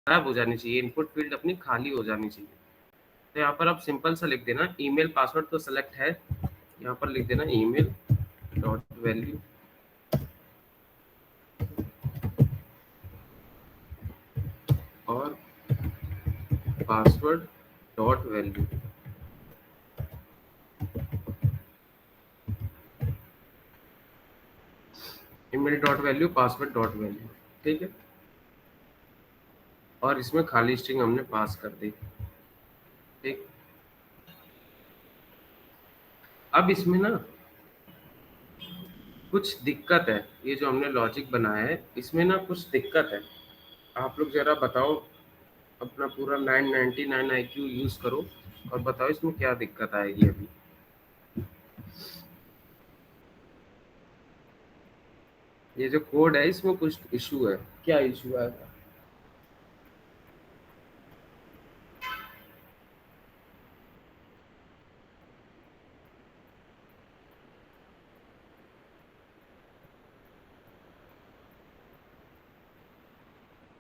गायब हो जानी चाहिए, इनपुट फील्ड अपनी खाली हो जानी चाहिए। तो यहाँ पर आप सिंपल सा लिख देना, ईमेल पासवर्ड तो सेलेक्ट है, यहाँ पर लिख देना ईमेल डॉट वैल्यू और password dot value. Email dot value, password dot value, ठीक है। और इसमें खाली स्ट्रिंग हमने पास कर दी, ठीक। अब इसमें ना कुछ दिक्कत है, ये जो हमने लॉजिक बनाया है इसमें ना कुछ दिक्कत है। आप लोग जरा बताओ, अपना पूरा 999 IQ यूज करो और बताओ इसमें क्या दिक्कत आएगी अभी। ये जो कोड है इसमें कुछ इशू है, क्या इशू आएगा?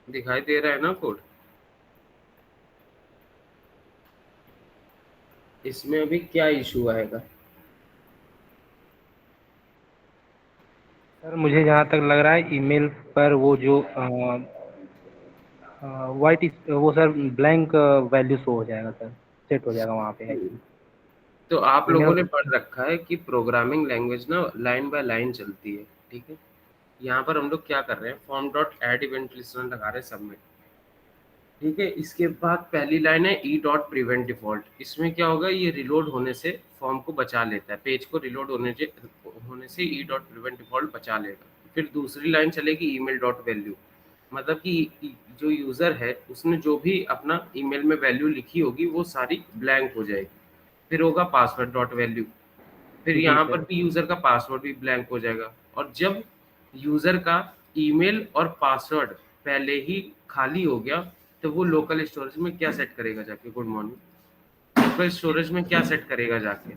दिखाई दे रहा है ना कोड? इसमें अभी क्या इशू आएगा? सर मुझे जहाँ तक लग रहा है ईमेल पर वो जो वाइट वो सर ब्लैंक वैल्यू शो हो जाएगा सर, सेट हो जाएगा वहाँ पे एक्चुअली। तो आप ईमेल लोगों ने पढ़ रखा है कि प्रोग्रामिंग लैंग्वेज ना लाइन बाय लाइन चलती है, ठीक है। यहाँ पर हम लोग क्या कर रहे हैं, form dot add event listener लगा रहे हैं सबमिट, ठीक है। इसके बाद पहली लाइन है ई डॉट प्रिवेंट डिफॉल्ट। इसमें क्या होगा, ये रिलोड होने से फॉर्म को बचा लेता है, पेज को रिलोड होने से ई डॉट प्रिवेंट डिफॉल्ट बचा लेगा। फिर दूसरी लाइन चलेगी ईमेल डॉट वैल्यू, मतलब कि जो यूज़र है उसने जो भी अपना ईमेल में वैल्यू लिखी होगी वो सारी ब्लैंक हो जाएगी। फिर होगा पासवर्ड डॉट वैल्यू, फिर जी यहाँ पर सर। भी यूज़र का पासवर्ड भी ब्लैंक हो जाएगा। और जब यूज़र का ईमेल और पासवर्ड पहले ही खाली हो गया तो वो लोकल स्टोरेज में क्या सेट करेगा जाके, गुड मॉर्निंग, लोकल स्टोरेज में क्या सेट करेगा जाके?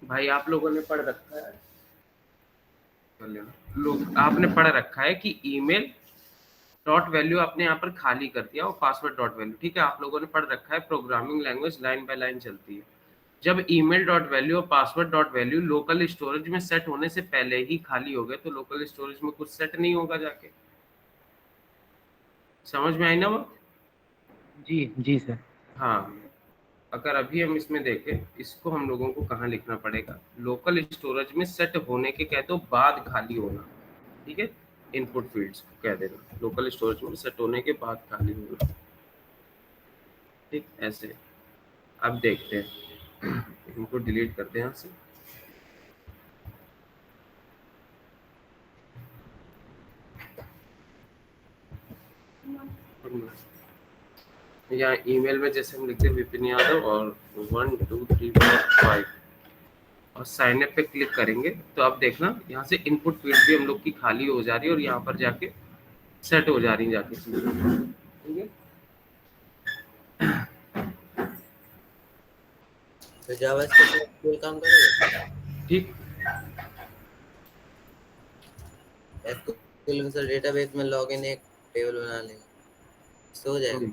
भाई आप लोगों ने पढ़ रखा है, लोग आपने पढ़ रखा है कि ईमेल डॉट वैल्यू आपने यहाँ पर खाली कर दिया और पासवर्ड डॉट वैल्यू, ठीक है। आप लोगों ने पढ़ रखा है programming language line by line चलती है। जब ईमेल डॉट वैल्यू और password dot value local storage में सेट होने से पहले ही खाली हो गए तो लोकल स्टोरेज में कुछ सेट नहीं होगा जाके। समझ में आई ना बात? जी जी सर। हाँ, अगर अभी हम इसमें देखें, इसको हम लोगों को कहाँ लिखना पड़ेगा, लोकल स्टोरेज में सेट होने के कह दो बाद खाली होना, ठीक है। इनपुट फील्ड्स को कह देना लोकल स्टोरेज में सेट होने के बाद खाली होना, ठीक। ऐसे अब देखते हैं, इनको डिलीट करते हैं यहाँ से। यहाँ ईमेल में जैसे हम लिखते हैं विपिन यादव और 1 2 3 4 5 और साइन अप पे क्लिक करेंगे तो अब देखना यहाँ से इनपुट फील्ड भी हम लोग की खाली हो जा रही है और यहाँ पर जाके सेट हो जा रही है जाके, ठीक है। तो जावास्क्रिप्ट में कोई काम करेगा? ठीक। एसक्यूएल में सर डेटाबेस में लॉगिन एक टेबल बना लेंगे, इससे हो जाएगा।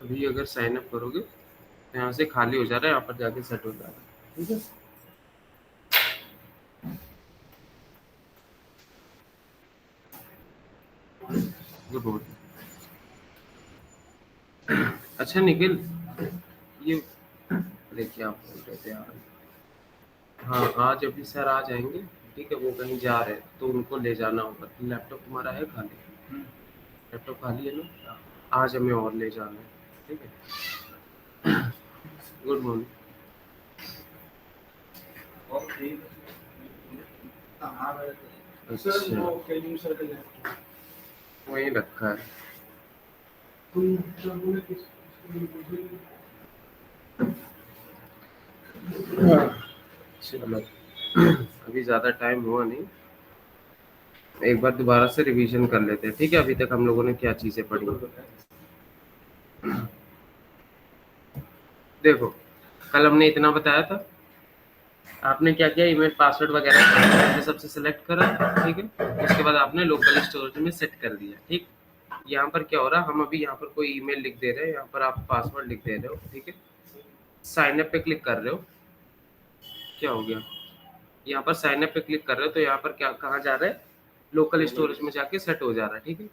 अभी अगर साइन अप करोगे तो यहाँ से खाली हो जा रहा है, यहाँ पर जाके सेट हो जा रहा है, ठीक है। Good morning. अच्छा निखिल, ये अरे क्या बोल रहे थे यार, हाँ आज अभी सर आ जाएंगे, ठीक है। वो कहीं जा रहे हैं तो उनको ले जाना होगा। लैपटॉप तुम्हारा है खाली? लैपटॉप खाली है ना? आज हमें और ले जाना है, ठीक है। Good morning. अच्छा, वही रखा है। चलो अभी ज़्यादा टाइम हुआ नहीं, एक बार दोबारा से रिवीजन कर लेते हैं, ठीक है। अभी तक हम लोगों ने क्या चीज़ें पढ़ी। देखो, कल हमने इतना बताया था, आपने क्या किया, ईमेल पासवर्ड वगैरह सबसे सेलेक्ट करा, ठीक है। उसके बाद आपने लोकल स्टोरेज में सेट कर दिया, ठीक। यहाँ पर क्या हो रहा, हम अभी यहाँ पर कोई ईमेल लिख दे रहे हैं, यहाँ पर आप पासवर्ड लिख दे रहे हो, ठीक है। साइन अप पे क्लिक कर रहे हो, क्या हो गया, यहाँ पर साइन अप पे क्लिक कर रहे हो तो यहाँ पर क्या कहाँ जा रहा है, लोकल स्टोरेज में जाके सेट हो जा रहा है, ठीक है।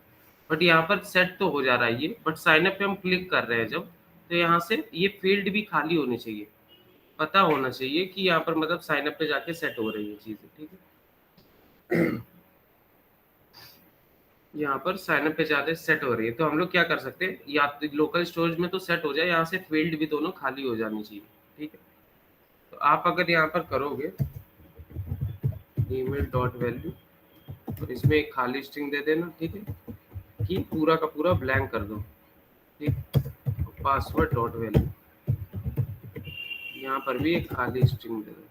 बट यहाँ पर सेट तो हो जा रहा है ये, बट साइन अप पे हम क्लिक कर रहे हैं जब, तो यहाँ से ये फील्ड भी खाली होनी चाहिए, पता होना चाहिए कि यहाँ पर मतलब साइन अप पे जाके सेट हो रही है चीजें, ठीक है। यहाँ पर साइन अप पे जाके सेट हो रही है, तो हम लोग क्या कर सकते हैं, या तो लोकल स्टोरेज में तो सेट हो जाए, यहाँ से फील्ड भी दोनों खाली हो जानी चाहिए, ठीक है। तो आप अगर यहाँ पर करोगे ईमेल डॉट वैल्यू, तो इसमें एक खाली स्ट्रिंग दे देना, ठीक है, कि पूरा का पूरा ब्लैंक कर दो, ठीक। पासवर्ड डॉट वैल्यू, यहाँ पर भी एक खाली स्ट्रिंग दे दो,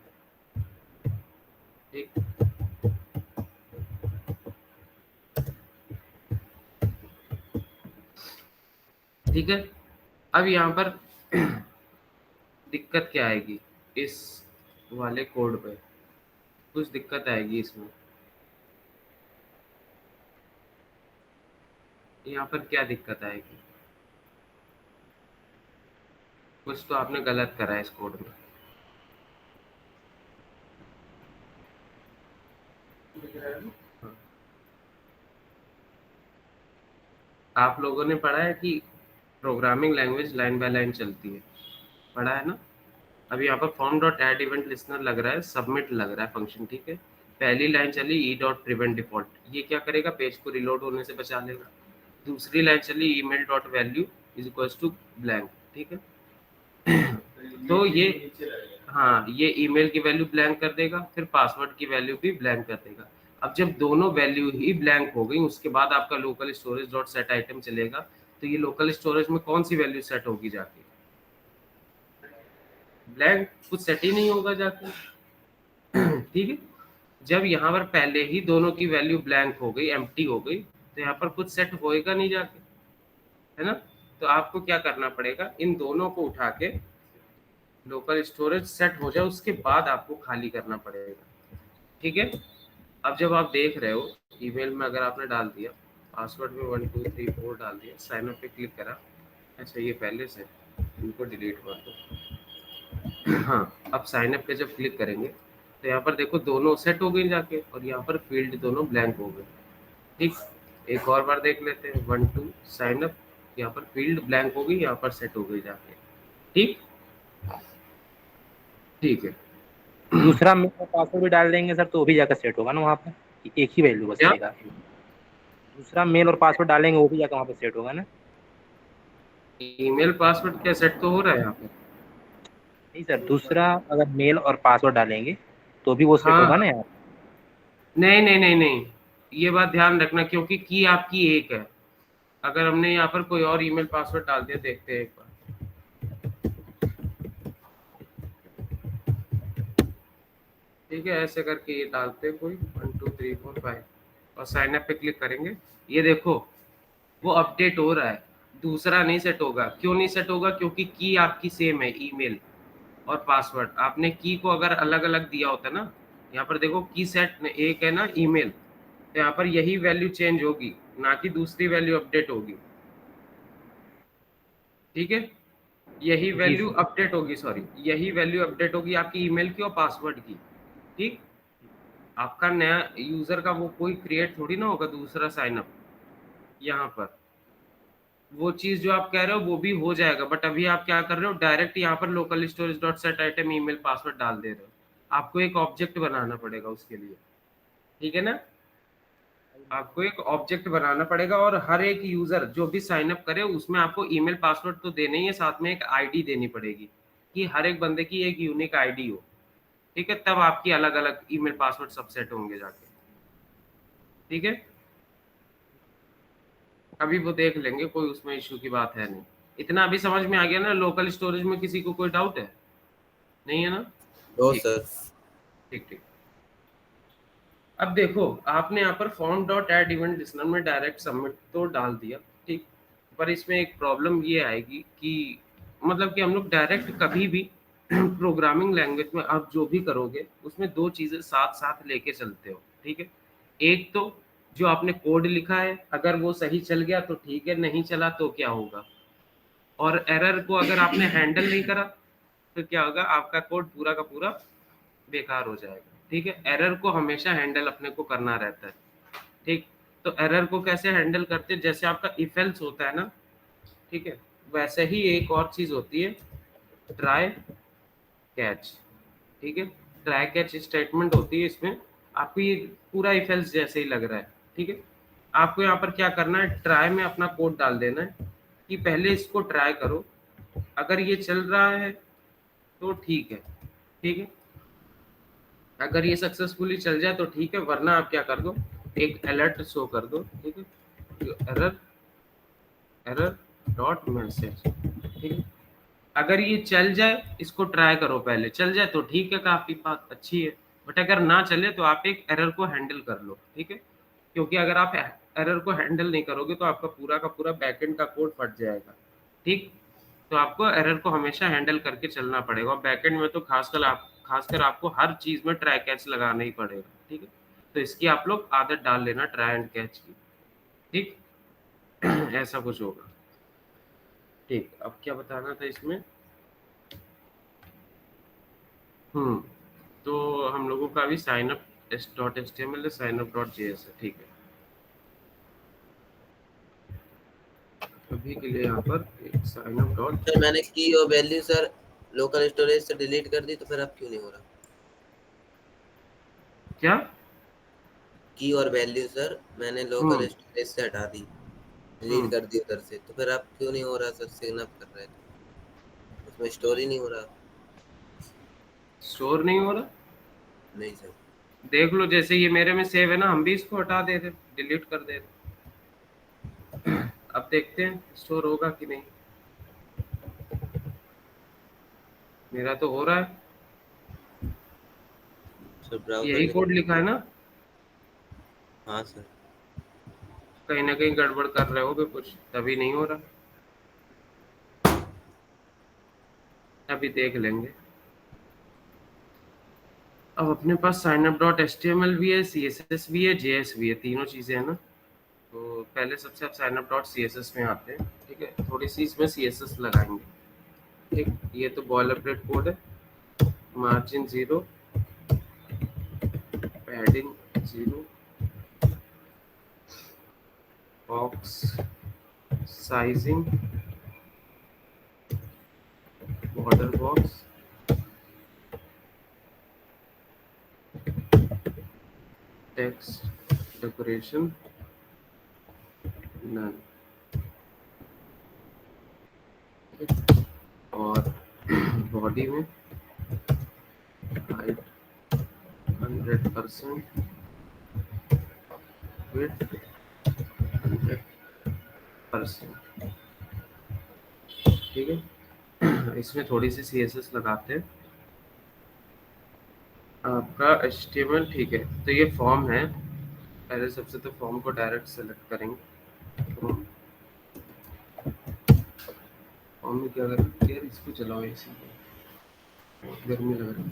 ठीक। ठीक है। अब यहाँ पर दिक्कत क्या आएगी, इस वाले कोड पे कुछ दिक्कत आएगी इसमें। यहाँ पर क्या दिक्कत आएगी, कुछ तो आपने गलत करा है इस कोड में। हाँ। आप लोगों ने पढ़ा है कि programming language line by line चलती है, पढ़ा है ना। अब यहाँ पर form dot add event listener लग रहा है, सबमिट लग रहा है फंक्शन, ठीक है। पहली लाइन चली ई डॉट प्रिवेंट डिफॉल्ट, ये क्या करेगा, पेज को रिलोड होने से बचा लेगा। दूसरी लाइन चली email dot value is equals to blank, ठीक है। तो ये, हाँ, ये ईमेल की वैल्यू ब्लैंक कर देगा, फिर पासवर्ड की वैल्यू भी ब्लैंक कर देगा। अब जब दोनों वैल्यू ही ब्लैंक हो गई, उसके बाद आपका local storage dot set item चलेगा, तो ये लोकल स्टोरेज में कौन सी वैल्यू सेट होगी जाके, ब्लैंक, कुछ सेट ही नहीं होगा जाके। ठीक है। जब यहाँ पर पहले ही दोनों की वैल्यू ब्लैंक हो गई, एम्प्टी हो गई, तो यहाँ पर कुछ सेट होएगा नहीं जाके, है ना। तो आपको क्या करना पड़ेगा, इन दोनों को उठा के लोकल स्टोरेज सेट हो जाए उसके बाद आपको खाली करना पड़ेगा, ठीक है। अब जब आप देख रहे हो ईमेल में, अगर आपने डाल दिया पासवर्ड में 1 2 3 4 डाल दिया, साइन अप पे क्लिक करा, अच्छा ये पहले से, इनको डिलीट कर दो। हाँ, अब साइन अप पे जब क्लिक करेंगे तो यहाँ पर देखो दोनों सेट हो गई जाके, और यहाँ पर फील्ड दोनों ब्लैंक हो गए, ठीक। एक और बार देख लेते हैं, 1 2 साइन अप, यहाँ पर फील्ड ब्लैंक हो गई, यहाँ पर सेट हो गई जाके, ठीक। ठीक है। दूसरा मेल और पासवर्ड भी डाल देंगे सर तो भी जाकर सेट होगा ना वहाँ पे, एक ही वैल्यू बस क्या? रहेगा। दूसरा मेल और पासवर्ड डालेंगे वो भी जाकर वहाँ पे सेट होगा ना। ईमेल पासवर्ड क्या सेट तो हो रहा है यहाँ पे? नहीं सर, दूसरा अगर मेल और पासवर्ड डालेंगे तो भी वो सेट हाँ, होगा ना यार। नहीं नहीं नहीं नहीं, ये बात ध्यान रखना, क्योंकि की आपकी एक है। अगर हमने यहाँ पर कोई और ईमेल पासवर्ड डाल दिया, देखते हैं एक बार, ठीक है। ऐसे करके ये डालते हैं कोई 1 2 3 4 5 और साइन अप पे क्लिक करेंगे, ये देखो वो अपडेट हो रहा है, दूसरा नहीं सेट होगा। क्यों नहीं सेट होगा, क्योंकि की आपकी सेम है, ईमेल और पासवर्ड। आपने की को अगर अलग अलग दिया होता ना, यहाँ पर देखो की सेट एक है ना ईमेल, तो यहाँ पर यही वैल्यू चेंज होगी, ना कि दूसरी वैल्यू अपडेट होगी, ठीक है। यही जी वैल्यू सर। अपडेट होगी, सॉरी, यही वैल्यू अपडेट होगी आपकी ईमेल की और पासवर्ड की, ठीक। आपका नया यूजर का वो कोई क्रिएट थोड़ी ना होगा दूसरा साइन अप, यहाँ पर वो चीज जो आप कह रहे हो वो भी हो जाएगा, बट अभी आप क्या कर रहे हो, डायरेक्ट यहाँ पर local storage dot set item email password डाल दे रहे हो। आपको एक ऑब्जेक्ट बनाना पड़ेगा उसके लिए, ठीक है ना। आपको एक ऑब्जेक्ट बनाना पड़ेगा, और हर एक यूजर जो भी साइन अप करे उसमें आपको ईमेल पासवर्ड तो देना ही है, साथ में एक आईडी देनी पड़ेगी, कि हर एक बंदे की एक यूनिक आईडी हो, ठीक है। तब आपकी अलग अलग ईमेल पासवर्ड सब सेट होंगे जाके, ठीक है। अभी वो देख लेंगे, कोई उसमें इश्यू की बात है नहीं। इतना अभी समझ में आ गया ना, लोकल स्टोरेज में किसी को कोई डाउट है? नहीं है ना? नो ठीक सर। ठीक ठीक। अब देखो आपने यहाँ पर form dot add event listener में डायरेक्ट सबमिट तो डाल दिया, ठीक। पर इसमें एक प्रॉब्लम ये आएगी कि मतलब कि हम लोग डायरेक्ट कभी भी प्रोग्रामिंग लैंग्वेज में आप जो भी करोगे उसमें दो चीजें साथ साथ लेके चलते हो, ठीक है। एक तो जो आपने कोड लिखा है अगर वो सही चल गया तो ठीक है, नहीं चला तो क्या होगा। और एरर को अगर आपने हैंडल नहीं करा तो क्या होगा, आपका कोड पूरा का पूरा बेकार हो जाएगा, ठीक है। एरर को हमेशा हैंडल अपने को करना रहता है, ठीक। तो एरर को कैसे हैंडल करते हैं, जैसे आपका इफ एल्स होता है ना, ठीक है, वैसे ही एक और चीज होती है ट्राई कैच, ठीक है। ट्राई कैच स्टेटमेंट होती है इसमें। आपको ये पूरा इफ एल्स जैसे ही लग रहा है, ठीक है। आपको यहाँ पर क्या करना है, ट्राई में अपना कोड डाल देना है कि पहले इसको ट्राई करो, अगर ये चल रहा है तो ठीक है, ठीक है। अगर ये सक्सेसफुली चल जाए तो ठीक है, वरना आप क्या कर दो, एक अलर्ट शो कर दो, ठीक है, एरर एरर डॉट मैसेज, ठीक है। अगर ये चल जाए, इसको ट्राई करो, पहले चल जाए तो ठीक है, काफी बात अच्छी है। बट अगर ना चले तो आप एक एरर को हैंडल कर लो, ठीक है। क्योंकि अगर आप एरर को हैंडल नहीं करोगे तो आपका पूरा का पूरा बैकएंड का कोड फट जाएगा, ठीक। तो आपको एरर को हमेशा हैंडल करके चलना पड़ेगा, और बैकएंड में तो खासकर आपको हर चीज में ट्राई कैच लगाना ही पड़ेगा, ठीक है। तो इसकी आप लोग आदत डाल लेना, ट्राई एंड कैच की, ठीक। ऐसा कुछ होगा, ठीक। अब क्या बताना था इसमें, तो हम लोगों का भी साइन अप डॉट एचटीएमएल है, साइन अप डॉट जेएस है, ठीक है। अभी के लिए यहाँ पर एक साइन अप डॉट, सर मैंने की और वैल्यू सर लोकल स्टोरेज से डिलीट कर दी, तो फिर अब क्यों नहीं हो रहा? क्या की और वैल्यू सर मैंने लोकल स्टोरेज से हटा दी, डिलीट कर दी उधर से, तो फिर अब क्यों नहीं हो रहा सर? सिग्न अप कर रहे थे, उसमें स्टोर ही नहीं हो रहा। स्टोर नहीं हो रहा, नहीं सर। देख लो, जैसे ये मेरे में सेव है ना, हम भी इसको हटा दे रहे, डिलीट कर दे रहे। अब देखते हैं स्टोर होगा कि नहीं। मेरा तो हो रहा है, सर ब्राउजर यही में। कोड लिखा है ना, हाँ सर। कहीं ना कहीं गड़बड़ कर रहे होगे कुछ, तभी नहीं हो रहा। अभी देख लेंगे। अब अपने पास साइन अप डॉट एचटीएमएल भी है, सीएसएस भी है, जेएस भी है, तीनों चीजें हैं ना। तो पहले सबसे आप साइन अप डॉट सीएसएस में आते हैं, ठीक है। थोड़ी सी इसमें सीएसएस लगाएंगे, ठीक। ये तो बॉयलरप्लेट कोड है, margin 0, padding 0, box sizing, border box, text decoration none, और बॉडी में हाइट 100%, विड्थ 100%, ठीक है। इसमें थोड़ी सी सीएसएस लगाते हैं। आपका HTML ठीक है, तो ये फॉर्म है। पहले सबसे तो फॉर्म को डायरेक्ट सेलेक्ट करेंगे। फॉर्म में क्या करेंगे यार, इसको चलाओ, इसी को गर्मी लग रही है।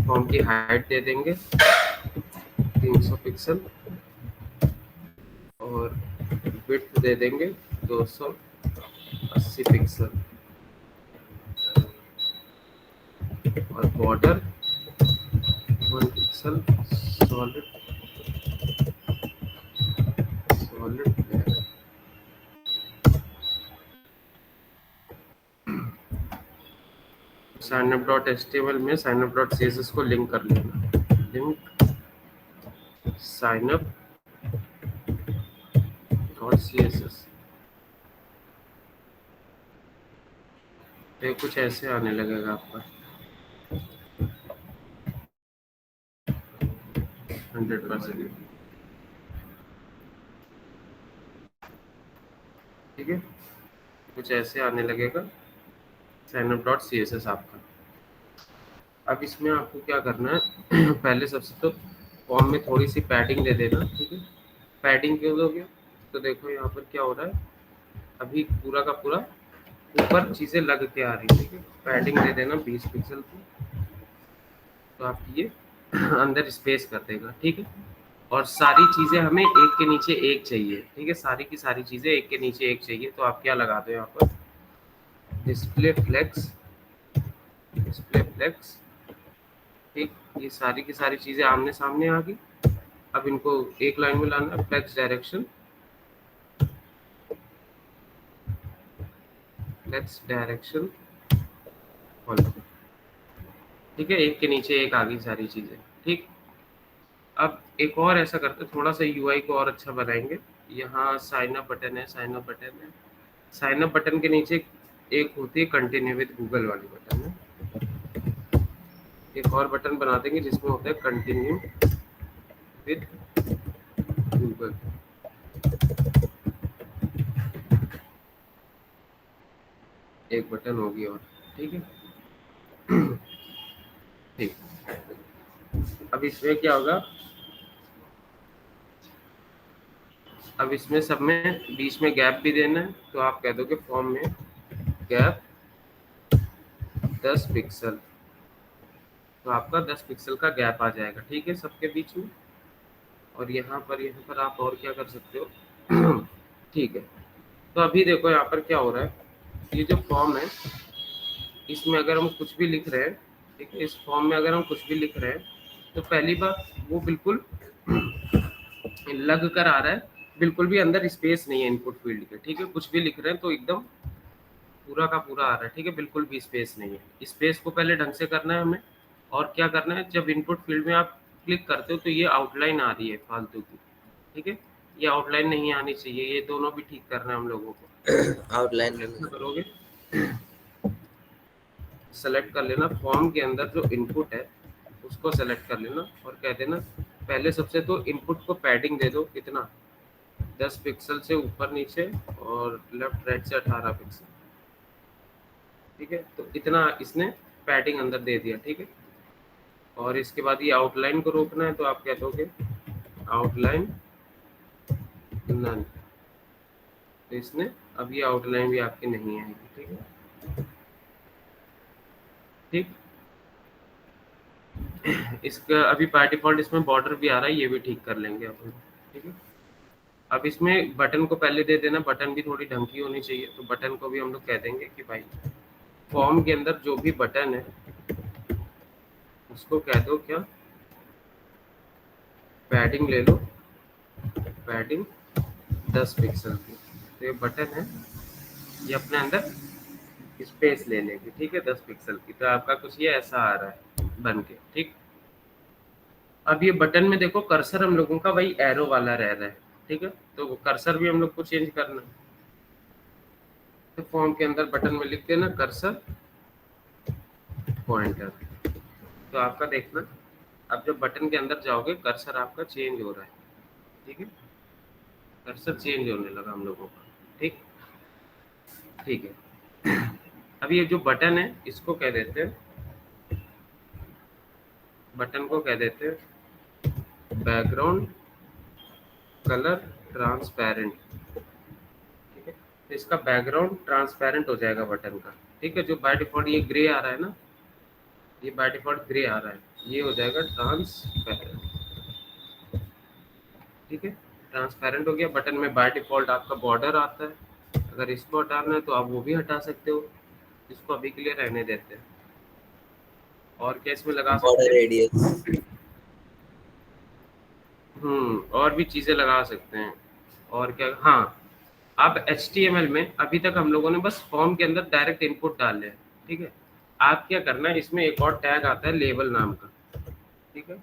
फॉर्म की हाइट दे देंगे 300 पिक्सल, और विड्थ दे देंगे 280 पिक्सल, और border 1 pixel, solid signup dot HTML में साइनअप डॉट सीएसएस को लिंक कर लेना, लिंक साइनअप डॉट सीएसएस। तो कुछ ऐसे आने लगेगा आपका 100%, ठीक है। कुछ ऐसे आने लगेगा साइनअप डॉट सीएसएस आपका। अब इसमें आपको क्या करना है, पहले सबसे तो फॉर्म में थोड़ी सी पैडिंग दे देना, ठीक है। पैडिंग क्यों दोगे, तो देखो यहाँ पर क्या हो रहा है, अभी पूरा का पूरा ऊपर चीजें लग के आ रही, ठीक है। पैडिंग दे देना 20 पिक्सल की, तो आप ये अंदर स्पेस कर देगा, ठीक है। और सारी चीजें हमें एक के नीचे एक चाहिए, ठीक है। सारी की सारी चीजें एक के नीचे एक चाहिए, तो आप क्या लगा दो यहाँ पर, डिस्प्ले फ्लेक्स, डिस्प्ले फ्लेक्स, ठीक। ये सारी की सारी चीजें आमने सामने आ गई। अब इनको एक लाइन में लाना है, flex direction, flex direction follow, ठीक है। एक के नीचे एक आ गई सारी चीजें, ठीक। अब एक और ऐसा करते, थोड़ा सा यूआई को और अच्छा बनाएंगे। यहाँ साइन अप बटन है, साइन अप बटन है, साइन अप बटन के नीचे एक होती है कंटिन्यू विद गूगल वाली बटन है, एक और बटन बना देंगे जिसमें होता है कंटिन्यू विद गूगल। एक बटन होगी और, ठीक है। ठीक। अब इसमें क्या होगा, अब इसमें सब में बीच में गैप भी देना है, तो आप कह दो कि फॉर्म में गैप 10 पिक्सल, तो आपका 10 पिक्सल का गैप आ जाएगा, ठीक है, सबके बीच में। और यहाँ पर आप और क्या कर सकते हो, ठीक है। तो अभी देखो यहाँ पर क्या हो रहा है, ये जो फॉर्म है इसमें अगर हम कुछ भी लिख रहे हैं, ठीक है, इस फॉर्म में अगर हम कुछ भी लिख रहे हैं, तो पहली बात वो बिल्कुल लग कर आ रहा है, बिल्कुल भी अंदर स्पेस नहीं है इनपुट फील्ड के, ठीक है। कुछ भी लिख रहे हैं तो एकदम पूरा का पूरा आ रहा है, ठीक है, बिल्कुल भी स्पेस नहीं है। स्पेस को पहले ढंग से करना है हमें। और क्या करना है, जब इनपुट फील्ड में आप क्लिक करते हो तो ये आउटलाइन आ रही है फालतू की, ठीक है, ये आउटलाइन नहीं आनी चाहिए, ये दोनों भी ठीक करना है हम लोगों को। आउटलाइन में कैसे करोगे, सेलेक्ट कर लेना फॉर्म के अंदर जो इनपुट है उसको सेलेक्ट कर लेना और कह देना पहले सबसे तो इनपुट को पैडिंग दे दो, कितना, 10 पिक्सल से ऊपर नीचे और लेफ्ट राइट से 18 पिक्सल, ठीक है। तो इतना इसने पैडिंग अंदर दे दिया, ठीक है। और इसके बाद ये आउटलाइन को रोकना है, तो आप कह दोगे आउटलाइन नन, तो इसने अब ये आउटलाइन भी आपकी नहीं आएगी, ठीक है, ठीक। इसका अभी बाय डिफॉल्ट इसमें बॉर्डर भी आ रहा है, ये भी ठीक कर लेंगे अपन, ठीक है। अब इसमें बटन को पहले दे देना, बटन भी थोड़ी ढंग की होनी चाहिए, तो बटन को भी हम लोग कह देंगे कि भाई फॉर्म के अंदर जो भी बटन है उसको कह दो क्या, पैडिंग ले लो, पैडिंग 10 पिक्सल की। तो ये बटन है, ये अपने अंदर स्पेस ले लेगी, ठीक है, 10 पिक्सल की। तो आपका कुछ ये ऐसा आ रहा है बन के, ठीक। अब ये बटन में देखो कर्सर हम लोगों का वही एरो वाला रह रहा है, ठीक है, तो वो कर्सर भी हम लोग को चेंज करना है। तो फॉर्म के अंदर बटन में लिख देना कर्सर पॉइंटर, तो आपका देखना अब जब बटन के अंदर जाओगे कर्सर आपका चेंज हो रहा है, ठीक है, कर्सर चेंज होने लगा हम लोगों का, ठीक, ठीक है। अब ये जो बटन है इसको कह देते हैं, बटन को कह देते हैं बैकग्राउंड कलर ट्रांसपेरेंट, ठीक है। तो इसका बैकग्राउंड ट्रांसपेरेंट हो जाएगा बटन का, ठीक है। जो बाय डिफॉल्ट ये ग्रे आ रहा है ना, ये बाय डिफॉल्ट ग्रे आ रहा है, ये हो जाएगा ट्रांसपेरेंट, ठीक है। ट्रांसपेरेंट हो गया। बटन में बाय डिफॉल्ट आपका बॉर्डर आता है, अगर इसको हटाना है तो आप वो भी हटा सकते हो, इसको अभी के लिए रहने देते हैं। और क्या इसमें लगा सकते बॉर्डर हैं, रेडियस, और भी चीज़ें लगा सकते हैं। और क्या, हाँ, अब HTML में अभी तक हम लोगों ने बस फॉर्म के अंदर डायरेक्ट इनपुट डाले हैं, ठीक है। आप क्या करना है, इसमें एक और टैग आता है लेबल नाम का, ठीक है।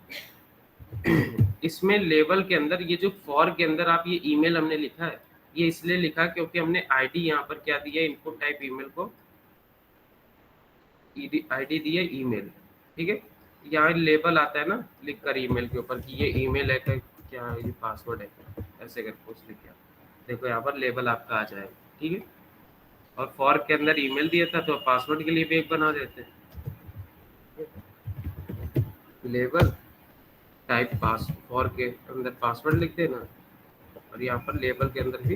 इसमें लेबल के अंदर ये जो फॉर के अंदर आप ये ईमेल हमने लिखा है, ये इसलिए लिखा क्योंकि हमने आईडी यहाँ पर क्या दिया, इनपुट टाइप ईमेल को आईडी दी है ईमेल, ठीक है। यहाँ लेबल आता है ना लिख कर ईमेल के ऊपर कि ये ईमेल है क्या ये पासवर्ड है क्या, ऐसे कर कुछ लिख के देखो यहाँ पर लेबल आपका आ जाएगा, ठीक है। और फॉर के अंदर ईमेल दिया था तो पासवर्ड के लिए भी एक बना देते हैं, लेबल टाइप पास, फॉर के अंदर पासवर्ड लिख देना और यहाँ पर लेबल के अंदर भी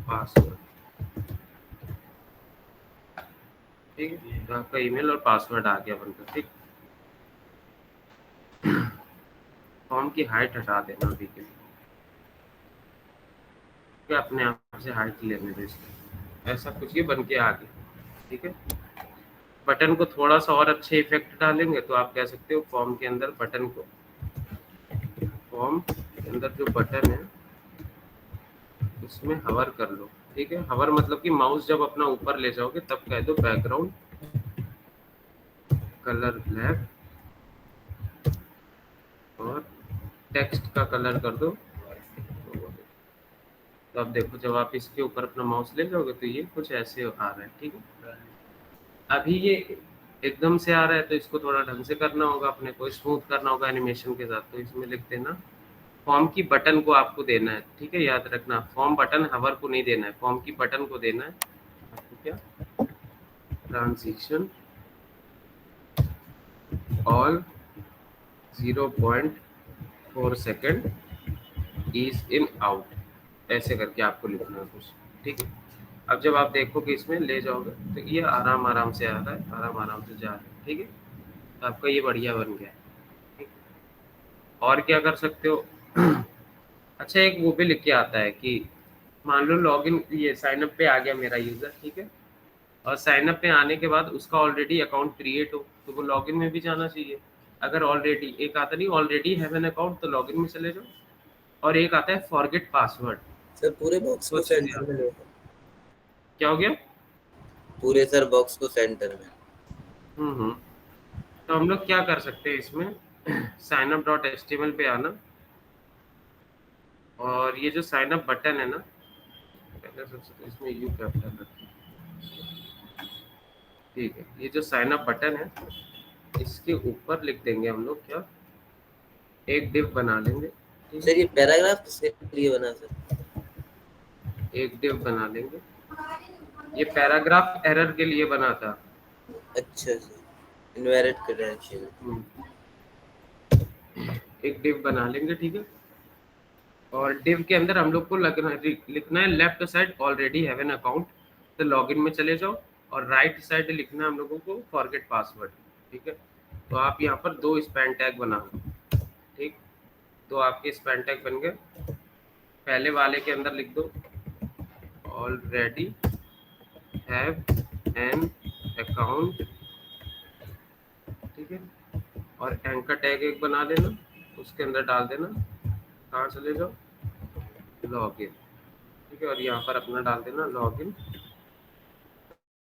पासवर्ड, ठीक है। तो आपका ईमेल और पासवर्ड आ गया बनकर, ठीक। फॉर्म की हाइट हटा देना अभी के लिए, कि अपने आप से हाइट लेने दे इसको। ऐसा कुछ ही बन के आ गया, ठीक है। बटन को थोड़ा सा और अच्छे इफेक्ट डालेंगे तो आप कह सकते हो फॉर्म के अंदर बटन को, फॉर्म के अंदर जो बटन है उसमें हवर कर लो, ठीक है। हवर मतलब कि माउस जब अपना ऊपर ले जाओगे तब कह दो बैकग्राउंड कलर ब्लैक और टेक्स्ट का कलर कर दो। तो अब देखो जब आप इसके ऊपर अपना माउस ले जाओगे तो ये कुछ ऐसे आ रहा है, ठीक है। अभी ये एकदम से आ रहा है तो इसको थोड़ा ढंग से करना होगा, अपने को स्मूथ करना होगा एनिमेशन के साथ। तो इसमें लिख देना फॉर्म की बटन को आपको देना है, ठीक है। याद रखना फॉर्म बटन हवर को नहीं देना है, फॉर्म की बटन को देना है आपको। क्या transition all 0.4 second is in out, ऐसे करके आपको लिखना है कुछ, ठीक है। अब जब आप देखो कि इसमें ले जाओगे तो ये आराम आराम से आ रहा है, आराम आराम से जा रहा है, ठीक है। तो आपका ये बढ़िया बन गया है, ठीक। और क्या कर सकते हो? अच्छा एक वो भी लिख के आता है कि मान लो लॉगिन, ये साइन अप पे आ गया मेरा यूजर, ठीक है। और साइन अप पे आने के बाद उसका ऑलरेडी अकाउंट क्रिएट हो तो वो लॉगिन में भी जाना चाहिए। अगर ऑलरेडी एक आता नहीं ऑलरेडी हैव एन अकाउंट तो लॉगिन में चले जाओ, और एक आता है फॉरगेट पासवर्ड। सर पूरे बॉक्स को सेंटर में ले, क्या हो गया? पूरे सर बॉक्स को सेंटर में। तो हम लोग क्या कर सकते हैं इसमें, साइन अप डॉट एचटीएमएल पे आना, और ये जो साइन अप बटन है ना, पहले सबसे इसमें यू कैपिटल रखें, ठीक है। ये जो साइन अप बटन है इसके ऊपर लिख देंगे हम लोग क्या, एक डिव बना लेंगे, ठीक सर ये पैराग्राफ किसके लिए बना सर? है। एक डिव बना लेंगे, ये पैराग्राफ एरर के लिए बना था। अच्छा सर, इनवैलिड क्रेडेंशियल। एक डिव बना लेंगे, ठीक है। और डिव के अंदर हम लोग को लिखना है left side already have an account, तो लॉगिन में चले जाओ, और राइट साइड लिखना है हम लोगों को फॉरगेट पासवर्ड, ठीक है। तो आप यहाँ पर 2 स्पैन टैग बनाओ, ठीक। तो आपके स्पैन टैग बन गए। पहले वाले के अंदर लिख दो ऑलरेडी हैव एन अकाउंट, ठीक है। और एंकर टैग एक बना लेना, उसके अंदर डाल देना कहाँ चले जाओ लॉगिन, ठीक है। और यहाँ पर अपना डाल देना लॉगिन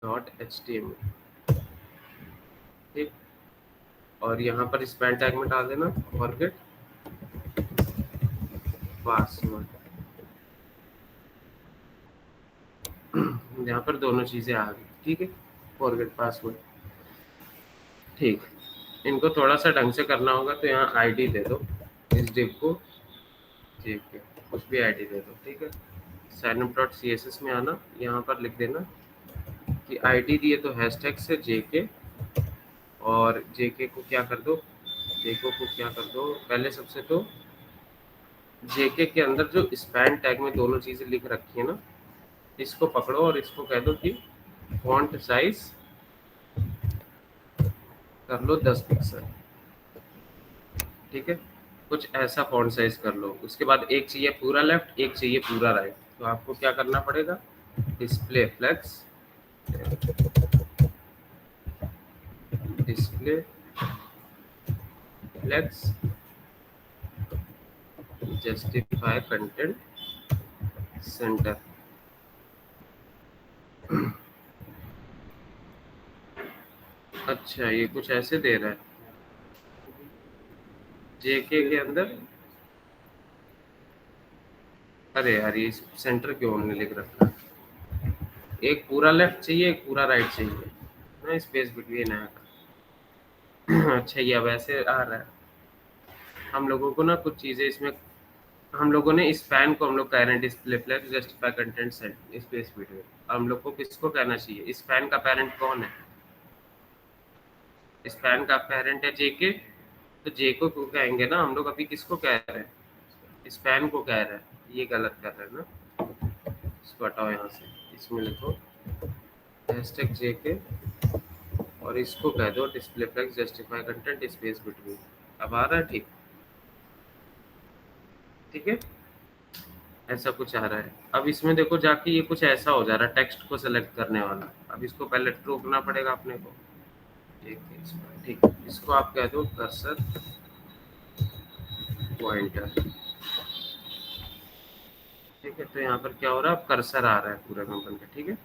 डॉट एचटीएमएल, ठीक। और यहाँ पर स्पैन टैग में डाल देना फॉरगेट पासवर्ड। यहाँ पर दोनों चीजें आ गई, ठीक है। फॉरगेट पासवर्ड, ठीक। इनको थोड़ा सा ढंग से करना होगा तो यहाँ आईडी दे दो इस डिव को, ठीक है। कुछ भी आईडी दे दो, ठीक है। साइनअप डॉट CSS में आना, यहाँ पर लिख देना कि आईडी दिए तो हैशटैग से जेके, और जेके को क्या कर दो, जेको को क्या कर दो, पहले सबसे तो जेके के अंदर जो स्पैन टैग में दोनों चीज़ें लिख रखी है ना, इसको पकड़ो और इसको कह दो कि फॉन्ट साइज कर लो 10 पिक्सल, ठीक है। कुछ ऐसा फॉन्ट साइज कर लो। उसके बाद एक चाहिए पूरा लेफ्ट, एक चाहिए पूरा राइट। तो आपको क्या करना पड़ेगा, display flex, display flex justify content center. अच्छा ये कुछ ऐसे दे रहा है जेके के अंदर, अरे यार ये सेंटर क्यों हमने लिख रखा है, एक पूरा लेफ्ट चाहिए एक पूरा राइट चाहिए ना, स्पेस बिटवीन है। अच्छा ये अब ऐसे आ रहा है। हम लोगों को ना कुछ चीज़ें इसमें, हम लोगों ने स्पैन को हम लोग कह रहे हैं display flag justify content set space between. हम लोग को किसको कहना चाहिए, स्पैन का पेरेंट कौन है, स्पैन का पेरेंट है जेके, तो जेको को कहेंगे ना हम लोग। अभी किसको कह रहे हैं, स्पैन को कह रहे हैं, ये गलत कर रहे हैं ना। इसको हटाओ यहाँ से, इसमें लिखो हैशटैग JK और इसको कह दो display flex justify content space between. अब आ रहा है ठीक? ठीक है, ऐसा कुछ आ रहा है। अब इसमें देखो जाके ये कुछ ऐसा हो जा रहा है टेक्स्ट को सेलेक्ट करने वाला। अब इसको पहले ट्रू करना पड़ेगा अपने को। ठीक है, इसको आप कह दो कर्सर पॉइंटर। ठीक है, तो यहाँ पर क्या हो रहा है, अब कर्सर आ रहा है पूरा बन के। ठीक है,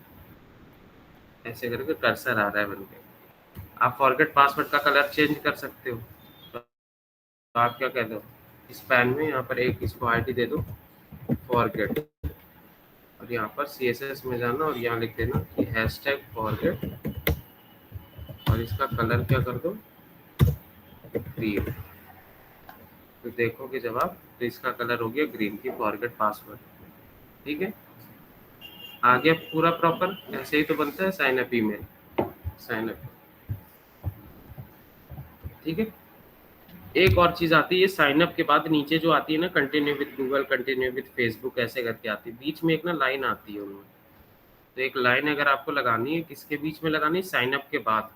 ऐसे करके कर्सर आ रहा है बन के। आप फॉरगेट पासवर्ड का कलर चेंज कर सकते हो। तो आप क्या कह दो, इस पैन में यहाँ पर एक इसको आईडी दे दो फॉरगेट, और यहाँ पर CSS में जाना और यहाँ लिख देना कि हैशटैग फॉरगेट, और इसका कलर क्या कर दो ग्रीन। तो देखोगे जब आप, तो इसका कलर हो गया ग्रीन की फॉरगेट पासवर्ड। ठीक है, आ गया पूरा प्रॉपर। ऐसे ही तो बनता है sign up email, sign up. ठीक है, एक और चीज आती है साइन अप के बाद, नीचे जो आती है ना continue with Google, continue with Facebook, ऐसे करके आती है। बीच में एक ना लाइन आती है उनमें, तो एक लाइन अगर आपको लगानी है, किसके बीच में लगानी है, साइन अप के बाद।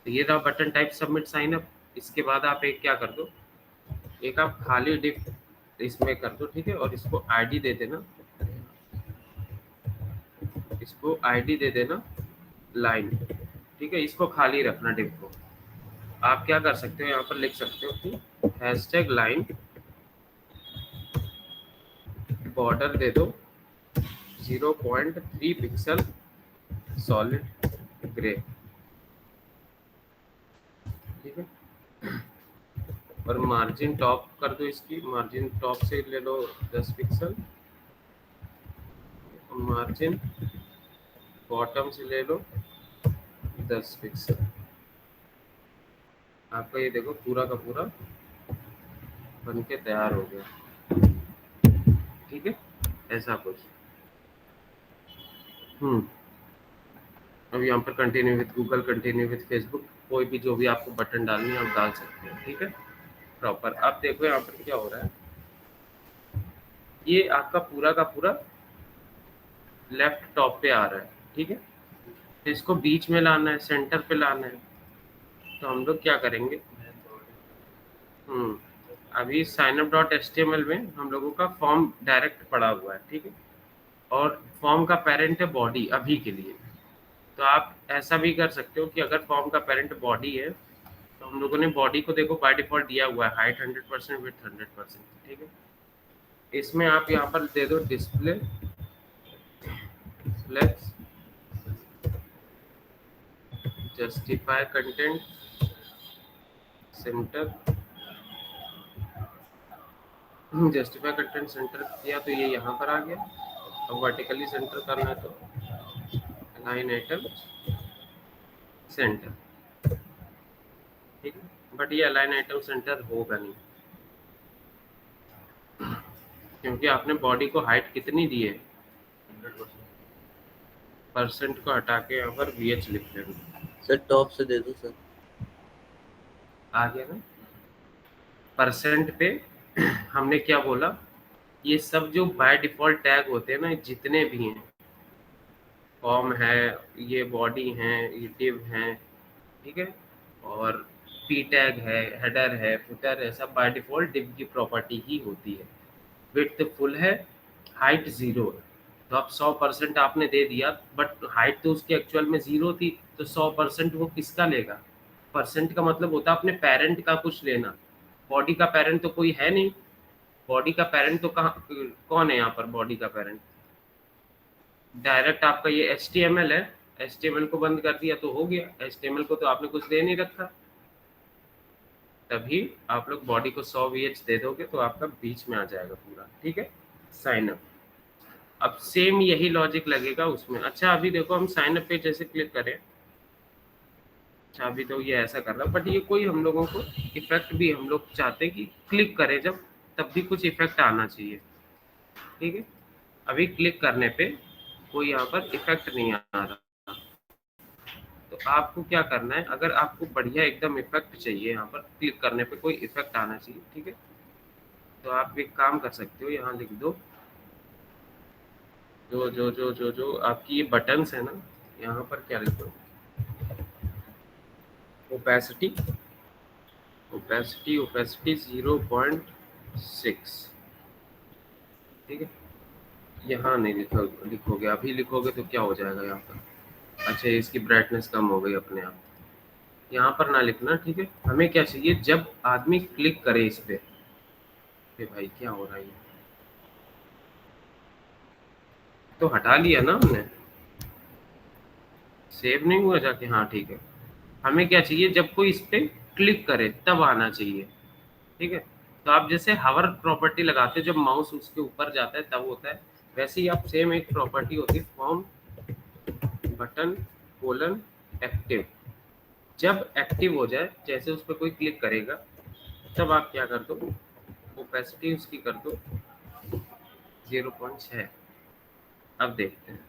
तो ये रहा button type submit sign up. इसके बाद आप एक क्या कर दो, एक आप खाली डिफ इसमें कर दो। ठीक है, और इसको आईडी दे देना, इसको आईडी दे देना लाइन। ठीक है, इसको खाली रखना डिफ को। आप क्या कर सकते हो, यहाँ पर लिख सकते हो कि हैशटैग लाइन बॉर्डर दे दो 0.3 पिक्सल सॉलिड ग्रे। ठीक है, और मार्जिन टॉप कर दो, इसकी मार्जिन टॉप से ले लो 10 पिक्सल, मार्जिन बॉटम से ले लो 10 पिक्सल। आपका ये देखो पूरा का पूरा बन के तैयार हो गया। ठीक है, ऐसा कुछ। अब यहाँ पर continue with Google, continue with Facebook, कोई भी जो भी आपको बटन डालनी है आप डाल सकते हैं। ठीक है, प्रॉपर। अब देखो यहाँ पर क्या हो रहा है, ये आपका पूरा का पूरा लेफ्ट टॉप पे आ रहा है। ठीक है, तो इसको बीच में लाना है, सेंटर पे लाना है। तो हम लोग क्या करेंगे, अभी signup.html में हम लोगों का फॉर्म डायरेक्ट पड़ा हुआ है। ठीक है, और फॉर्म का पेरेंट है बॉडी अभी के लिए। तो आप ऐसा भी कर सकते हो कि अगर फॉर्म का पेरेंट बॉडी है, तो हम लोगों ने बॉडी को देखो बाय डिफॉल्ट दिया हुआ है हाइट 100%, विड्थ 100%। ठीक है, इसमें आप यहाँ पर दे दो display flex justify content center. Justify content center किया तो ये यहाँ पर आ गया। अब वर्टिकली सेंटर करना है तो लाइन आइटम सेंटर। ठीक है, बट ये अलाइन आइटम सेंटर होगा नहीं, क्योंकि आपने बॉडी को हाइट कितनी दी है, 100% को हटा के यहाँ पर VH लिख देंगे। सर टॉप से दे दो सर, आ गया ना परसेंट पे। हमने क्या बोला, ये सब जो बाय डिफॉल्ट टैग होते हैं ना, जितने भी हैं, फॉर्म है, ये बॉडी है, ये डिव है, ठीक है, और पी टैग है, हेडर है, फुटर है, सब बाय डिफॉल्ट डिव की प्रॉपर्टी ही होती है। विड्थ फुल है, हाइट 0 है, तो अब 100% आपने दे दिया, बट हाइट तो उसकी एक्चुअल में 0 थी, तो 100% वो किसका लेगा, परसेंट का मतलब होता है अपने पेरेंट का कुछ लेना। बॉडी का पेरेंट तो कोई है नहीं, बॉडी का पेरेंट तो कहाँ, कौन है यहाँ पर बॉडी का पेरेंट, डायरेक्ट आपका ये HTML है। HTML को बंद कर दिया तो हो गया, HTML को तो आपने कुछ दे नहीं रखा, तभी आप लोग बॉडी को 100 VH दे दोगे तो आपका बीच में आ जाएगा पूरा। ठीक है, साइन अप। अब सेम यही लॉजिक लगेगा उसमें। अच्छा अभी देखो हम साइन अप पे जैसे क्लिक करें, अच्छा अभी तो ये ऐसा कर रहा है, बट ये कोई हम लोगों को इफेक्ट भी हम लोग चाहते हैं कि क्लिक करें जब, तब भी कुछ इफेक्ट आना चाहिए। ठीक है, अभी क्लिक करने पे कोई यहाँ पर इफेक्ट नहीं आ रहा, तो आपको क्या करना है, अगर आपको बढ़िया एकदम इफेक्ट चाहिए, यहाँ पर क्लिक करने पे कोई इफेक्ट आना चाहिए। ठीक है, तो आप एक काम कर सकते हो, यहाँ लिख दो जो आपकी ये बटन्स है ना, यहाँ पर क्या लिखो, ओपेसिटी ओपेसिटी ओपेसिटी 0.6, ठीक है। यहाँ नहीं लिखोगे, अभी लिखोगे तो क्या हो जाएगा यहाँ पर। अच्छा, इसकी ब्राइटनेस कम हो गई अपने आप, यहाँ पर ना लिखना, ठीक है। हमें क्या चाहिए, जब आदमी क्लिक करे इस पे, भाई क्या हो रहा है, ये तो हटा लिया ना हमने, सेव नहीं हुआ जाके, हाँ ठीक है। हमें क्या चाहिए, जब कोई इस पे क्लिक करे तब आना चाहिए, ठीक है। तो आप जैसे हवर प्रॉपर्टी लगाते हो, जब माउस उसके ऊपर जाता है तब होता है, वैसे ही आप सेम एक प्रॉपर्टी होती है फॉर्म बटन कोलन एक्टिव। जब एक्टिव हो जाए, जैसे उस पर कोई क्लिक करेगा, तब आप क्या कर दो, ओपेसिटी उसकी कर दो 0.6। अब देखते हैं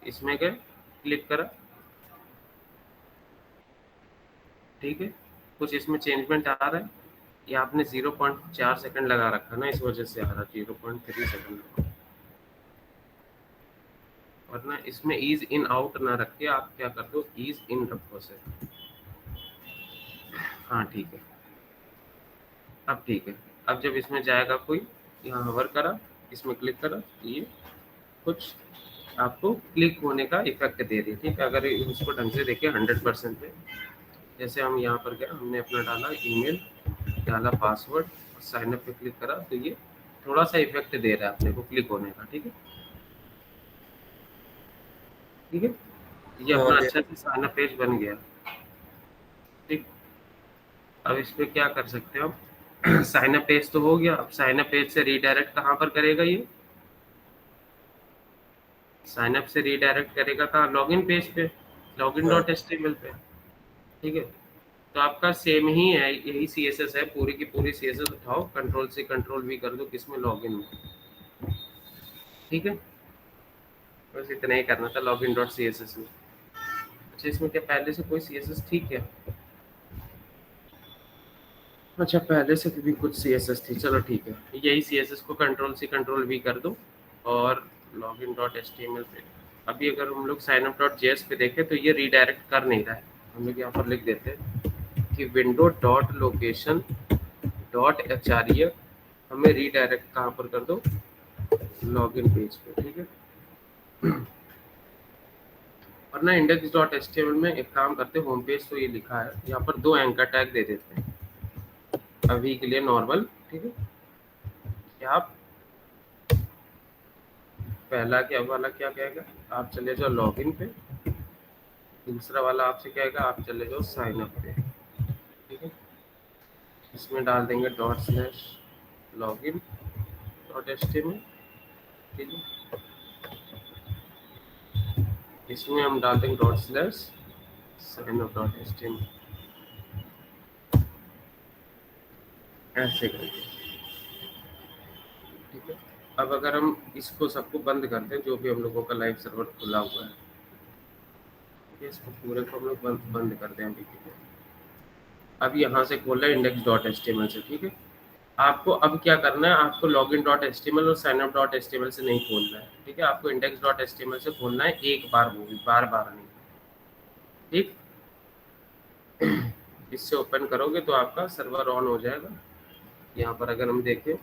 इसमें क्या, क्लिक करा, ठीक है, कुछ इसमें चेंजमेंट आ रहा है, या आपने 0.4 सेकंड लगा रखा ना, इस वजह से आ रहा, 0.3 सेकंड। वरना इसमें ईज इन आउट ना रख के आप क्या कर दो, ईज इन रखो से, हाँ ठीक है। अब ठीक है, अब जब इसमें जाएगा कोई, यहाँ हवर करा, इसमें क्लिक करा, तो ये कुछ आपको क्लिक होने का इफेक्ट दे रही है, ठीक है। अगर इसको ढंग से देखें 100% पे, जैसे हम यहाँ पर गए, हमने अपना डाला ईमेल, डाला पासवर्ड, साइन अप पे क्लिक करा, तो ये थोड़ा सा इफेक्ट दे रहा है अपने को क्लिक होने का, ठीक है, ठीक है। ये हाँ अपना जी। अच्छा से साइन अप पेज बन गया, ठीक। अब इस पे क्या कर सकते हो आप, साइन अप पेज तो हो गया, अब साइन अप पेज से रीडायरेक्ट कहाँ पर करेगा, ये साइन अप से रीडायरेक्ट करेगा कहाँ, लॉगिन पेज पे, लॉगिन हाँ डॉट एचटीएमएल पे, ठीक है। तो आपका सेम ही है, यही सीएसएस है, पूरी की पूरी सीएसएस उठाओ, कंट्रोल से कंट्रोल भी कर दो किसमें, लॉगिन में, ठीक है। बस इतना ही करना था लॉगिन डॉट सीएसएस में। अच्छा, इसमें क्या पहले से कोई सीएसएस ठीक है, अच्छा पहले से भी कुछ सीएसएस थी, चलो ठीक है, यही सीएसएस को कंट्रोल से कंट्रोल भी कर दो, और लॉगिन डॉट एचटीएमएल पे, अभी अगर हम लोग साइन अप डॉट जेएस पे देखें तो ये रीडायरेक्ट कर नहीं रहा है, हम लोग यहाँ पर लिख देते हैं कि विंडो डॉट लोकेशन डॉट एचआरईएफ हमें रीडायरेक्ट कहाँ पर कर दो, लॉगिन पेज पे, ठीक है। और ना इंडेक्स डॉट एचटीएमएल में एक काम करते हैं, होम पेज तो ये लिखा है, यहाँ पर 2 एंकर टैग दे देते हैं अभी के लिए नॉर्मल, ठीक है। क्या आप पहला क्या वाला क्या कहेगा, आप चले जाओ लॉगिन पे, दूसरा वाला आपसे कहेगा आप चले जाओ साइन अप पे, ठीक है। इसमें डाल देंगे dot slash login dot HTML, ठीक है। इसमें हम डाल देंगे dot slash sign up dot HTML, ऐसे करके, ठीक है। अब अगर हम इसको सबको बंद करते हैं, जो भी हम लोगों का लाइव सर्वर खुला हुआ है, इसको पूरे को हम लोग बंद कर दें अभी के लिए। अब यहाँ से खोलना है इंडेक्स डॉट एचटीएमएल से, ठीक है। आपको अब क्या करना है, आपको लॉगिन डॉट एचटीएमएल और साइनअप डॉट एचटीएमएल से नहीं खोलना है, ठीक है। आपको इंडेक्स डॉट एचटीएमएल से खोलना है, एक बार, वो भी बार बार नहीं, ठीक। इससे ओपन करोगे तो आपका सर्वर ऑन हो जाएगा। यहाँ पर अगर हम देखें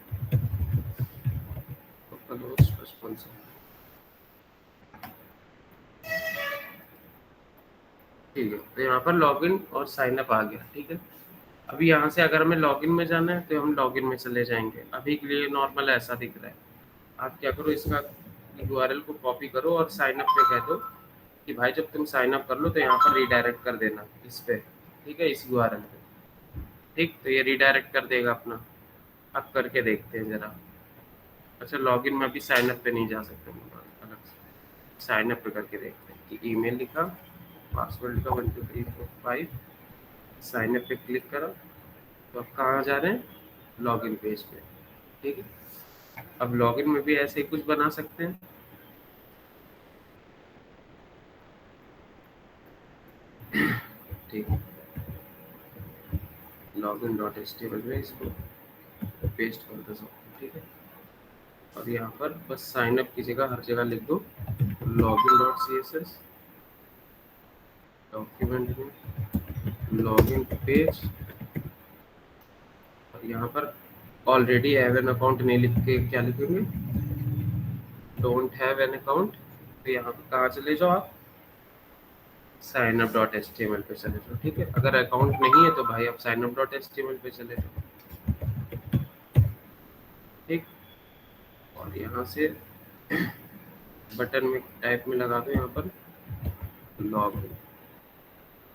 ठीक है, तो यहाँ पर लॉगिन और साइन अप आ गया, ठीक है। अभी यहाँ से अगर हमें लॉगिन में जाना है तो हम लॉगिन में चले जाएंगे, अभी के लिए नॉर्मल ऐसा दिख रहा है। आप क्या करो, इसका यूआरएल को कॉपी करो और साइन अप पे कह दो कि भाई जब तुम साइन अप कर लो तो यहाँ पर रीडायरेक्ट कर देना इस पे, ठीक है, इस यूआरएल पे, ठीक। तो ये रीडायरेक्ट कर देगा अपना। अब करके देखते हैं जरा। अच्छा, लॉगिन में अभी साइन अप पे नहीं जा सकते, अलग से साइन अप पे करके देखते हैं कि ईमेल लिखा, पासवर्ड लिखा 12345, साइन अप पे क्लिक करा, तो अब कहाँ जा रहे हैं, लॉगिन पेज पे, ठीक है। अब लॉगिन में भी ऐसे ही कुछ बना सकते हैं, ठीक है। लॉगिन डॉट एचटीएमएल में इसको पेस्ट कर दो सब, ठीक है। और यहाँ पर बस साइन अप की जगह हर जगह लिख दो login dot C S S, document में लॉगिन पेज, और यहाँ पर ऑलरेडी हैव एन अकाउंट नहीं लिख के क्या लिखेंगे, डोंट हैव एन अकाउंट। तो यहाँ पर कहाँ चले जाओ आप, sign up dot H T M L पे चले जाओ। ठीक है, अगर अकाउंट नहीं है तो भाई आप sign up dot H T M L पे चले जाओ। ठीक, और यहाँ से बटन में टाइप में लगा दो यहाँ पर लॉग इन,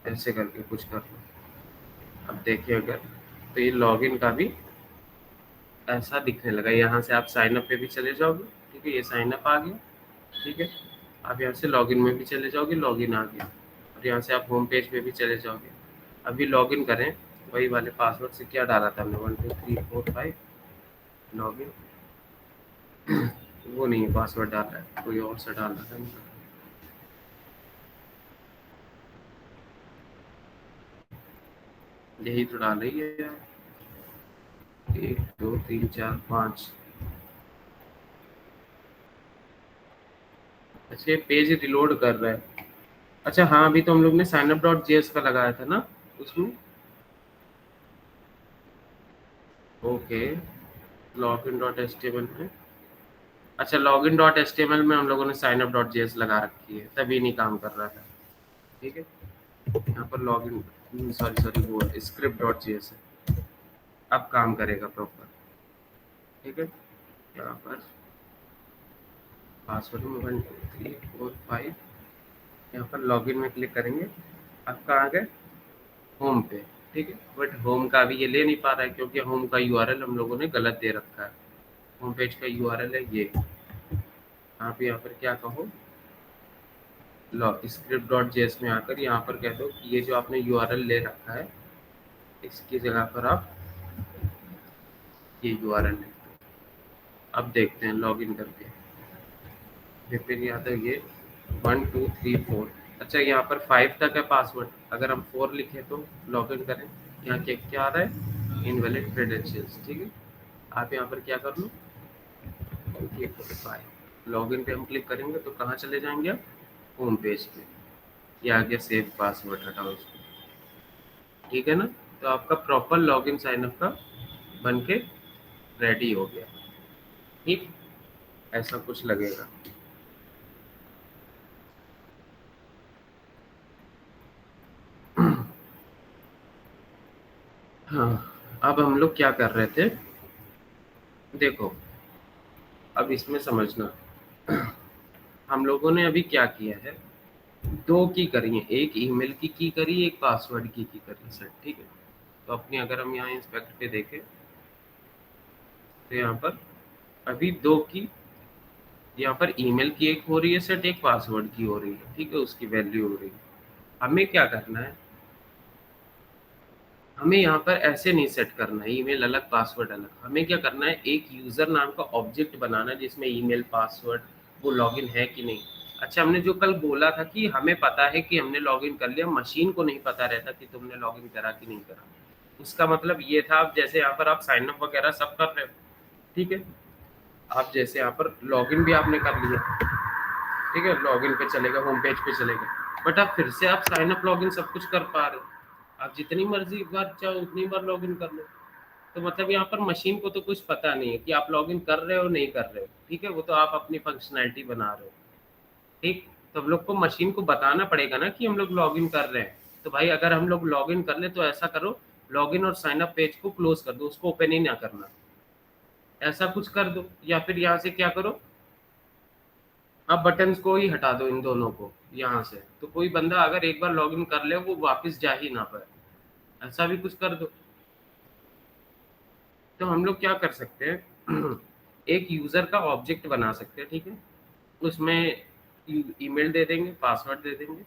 ऐसे करके कुछ कर लो। अब देखिए अगर तो ये लॉगिन का भी ऐसा दिखने लगा। यहाँ से आप साइन अप पे भी चले जाओगे। ठीक है, ये साइन अप आ गया। ठीक है, आप यहाँ से लॉगिन में भी चले जाओगे, लॉगिन आ गया। और यहाँ से आप होम पेज पे भी चले जाओगे। अभी लॉगिन करें, वही वाले पासवर्ड से क्या डाला था हमने 1 2 3 4 5 लॉगिन, वो नहीं पासवर्ड डाल रहा है, कोई और सा डाल रहा है। यही तो डाल रही है यार, 1 2 3 4 5। अच्छा, ये पेज रिलोड कर रहा है। अच्छा हाँ, अभी तो हम लोग ने साइन अप डॉट जेएस का लगाया था ना उसमें। Okay, login dot H T M L में, अच्छा login dot H T M L में हम लोगों ने साइन अप डॉट जेएस लगा रखी है, तभी नहीं काम कर रहा था। ठीक है, यहाँ पर लॉगिन सॉरी वो स्क्रिप्ट डॉट जेएस है, अब काम करेगा प्रॉपर। ठीक है, यहाँ पर पासवर्ड में 1 2 3 4 5, यहाँ पर लॉगिन में क्लिक करेंगे। अब कहाँ आ गए, होम पे। ठीक है, बट होम का अभी ये ले नहीं पा रहा है क्योंकि होम का यूआरएल हम लोगों ने गलत दे रखा है। होम पेज का यूआरएल है ये, आप यहाँ पर क्या कहो स्क्रिप्ट डॉट जेएस में आकर यहाँ पर कह दो कि ये जो आपने यूआरएल ले रखा है इसकी जगह पर आप ये यूआरएल लिख दो। अब देखते हैं लॉगिन करके, विपिन यादव ये 1 2 3 4। अच्छा, यहाँ पर 5 तक है पासवर्ड, अगर हम 4 लिखें तो लॉगिन करें, यहाँ क्या आ रहा है, इनवैलिड क्रेडेंशियल्स। ठीक है, आप यहाँ पर क्या कर लो, 5 लॉगिन पे हम क्लिक करेंगे तो कहाँ चले जाएंगे आप, होम पेज पे। ये आ गया सेव पासवर्ड, हटाओ इसको। ठीक है ना, तो आपका प्रॉपर लॉगिन साइन अप का बन के रेडी हो गया। ठीक, ऐसा कुछ लगेगा। हाँ, अब हम लोग क्या कर रहे थे, देखो अब इसमें समझना, हम लोगों ने अभी क्या किया है, 2 की करी है, एक ईमेल की करी, एक पासवर्ड की करी सर। ठीक है, तो अपनी अगर हम यहाँ इंस्पेक्ट पे देखें तो यहाँ पर अभी 2 की, यहाँ पर ईमेल की एक हो रही है सेट, एक पासवर्ड की हो रही है। ठीक है, उसकी वैल्यू हो रही है। हमें क्या करना है, हमें यहाँ पर ऐसे नहीं सेट करना है ईमेल अलग पासवर्ड अलग। हमें क्या करना है, एक यूजर नाम का ऑब्जेक्ट बनाना है जिसमें ईमेल पासवर्ड वो लॉगिन है कि नहीं। अच्छा, हमने जो कल बोला था कि हमें पता है कि हमने लॉगिन कर लिया, मशीन को नहीं पता रहता कि तुमने लॉगिन करा कि नहीं करा। उसका मतलब ये था, अब जैसे यहाँ पर आप साइन अप वगैरह सब कर रहे हो। ठीक है, आप जैसे यहाँ पर लॉगिन भी आपने कर लिया। ठीक है, लॉगिन पे चलेगा, होम पेज पे चलेगा, बट आप फिर से आप साइन अप लॉगिन सब कुछ कर पा रहे हो। आप जितनी मर्जी बार चाहो उतनी बार लॉगिन कर लो। तो मतलब यहाँ पर मशीन को तो कुछ पता नहीं है कि आप लॉगिन कर रहे हो नहीं कर रहे हो। ठीक है, वो तो आप अपनी फंक्शनैलिटी बना रहे हो। ठीक, तो हम लोग को मशीन को बताना पड़ेगा ना कि हम लोग लॉगिन कर रहे हैं। तो भाई अगर हम लोग लॉगिन कर ले तो ऐसा करो, लॉगिन और साइन अप पेज को क्लोज कर दो, उसको ओपन ही ना करना, ऐसा कुछ कर दो। या फिर यहाँ से क्या करो, आप बटन्स को ही हटा दो, इन दोनों को यहाँ से, तो कोई बंदा अगर एक बार लॉगिन कर ले वो वापस जा ही ना पाए, ऐसा भी कुछ कर दो। तो हम लोग क्या कर सकते हैं, एक यूजर का ऑब्जेक्ट बना सकते हैं। ठीक है, उसमें ईमेल दे देंगे, पासवर्ड दे देंगे,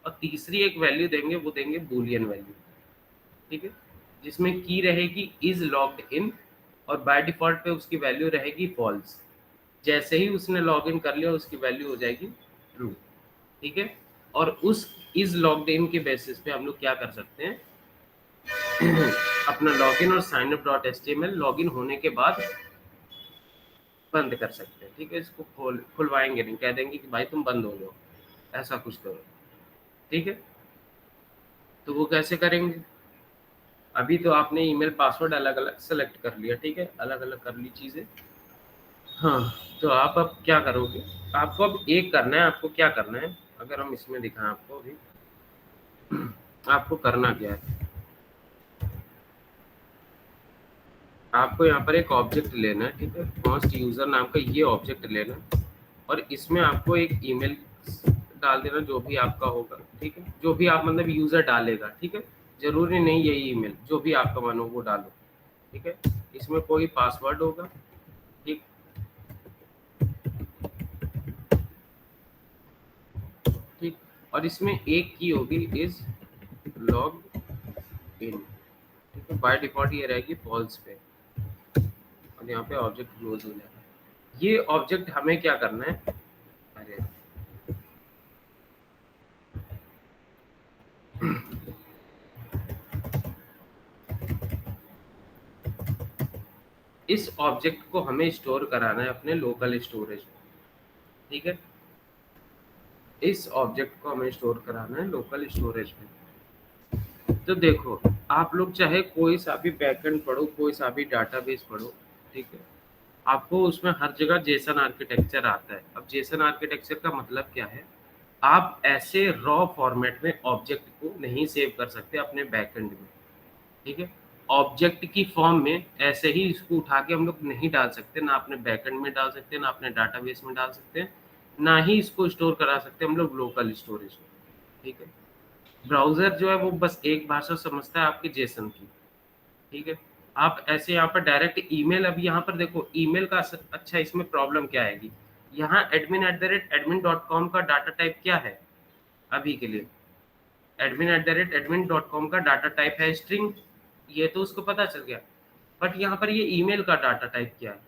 और तीसरी एक वैल्यू देंगे, वो देंगे बूलियन वैल्यू। ठीक है, जिसमें की रहेगी इज लॉग्ड इन, और बाय डिफॉल्ट पे उसकी वैल्यू रहेगी फॉल्स। जैसे ही उसने लॉगिन कर लिया उसकी वैल्यू हो जाएगी ट्रू। ठीक है, और उस इज लॉग्ड इन के बेसिस पे हम लोग क्या कर सकते हैं, अपना लॉगिन और sign up dot H T M L login होने के बाद बंद कर सकते हैं, ठीक है। इसको खुलवाएंगे नहीं, कह देंगे कि भाई तुम बंद हो जाओ, ऐसा कुछ करो, ठीक है। तो वो कैसे करेंगे? अभी तो आपने ईमेल पासवर्ड अलग अलग सेलेक्ट कर लिया, ठीक है, अलग अलग कर ली चीज़ें। हाँ, तो आप अब क्या करोगे? आपको अब एक करना है, आपको क्या करना है, अगर हम इसमें दिखाएं आपको अभी, आपको करना क्या है, आपको यहाँ पर एक ऑब्जेक्ट लेना है, ठीक है, कॉन्स्ट यूजर नाम का ये ऑब्जेक्ट लेना है, और इसमें आपको एक ईमेल डाल देना जो भी आपका होगा, ठीक है, जो भी आप मतलब यूजर डालेगा, ठीक है, जरूरी नहीं यही ईमेल, जो भी आपका मन हो वो डालो, ठीक है। इसमें कोई पासवर्ड होगा, ठीक, ठीक, और इसमें एक की होगी इज लॉग इन, ठीक है, बाय डिफॉल्ट ये रहेगी फॉल्स पे, और यहाँ पे ऑब्जेक्ट क्लोज हो जाएगा। ये ऑब्जेक्ट हमें क्या करना है, अरे इस ऑब्जेक्ट को हमें स्टोर कराना है अपने लोकल स्टोरेज में, ठीक है, इस ऑब्जेक्ट को हमें स्टोर कराना है लोकल स्टोरेज में। तो देखो, आप लोग चाहे कोई सा भी बैकएंड पढ़ो, कोई सा भी डाटाबेस पढ़ो, ठीक है, आपको उसमें हर जगह जेसन आर्किटेक्चर आता है। अब जेसन आर्किटेक्चर का मतलब क्या है, आप ऐसे रॉ फॉर्मेट में ऑब्जेक्ट को नहीं सेव कर सकते अपने बैकएंड में, ठीक है। ऑब्जेक्ट की फॉर्म में ऐसे ही इसको उठा के हम लोग नहीं डाल सकते, ना अपने बैकएंड में डाल सकते, ना अपने डाटाबेस में डाल सकते, ना ही इसको स्टोर करा सकते हम लोग लोकल स्टोरेज में, ठीक है। ब्राउजर जो है वो बस एक भाषा समझता है आपकी जेसन की, ठीक है। आप ऐसे यहाँ पर डायरेक्ट ईमेल, अभी यहाँ पर देखो ईमेल का अच्छा इसमें प्रॉब्लम क्या आएगी, यहाँ admin@admin.com का डाटा टाइप क्या है अभी के लिए, admin@admin.com का डाटा टाइप है स्ट्रिंग, ये तो उसको पता चल गया, बट यहाँ पर ये ईमेल का डाटा टाइप क्या है,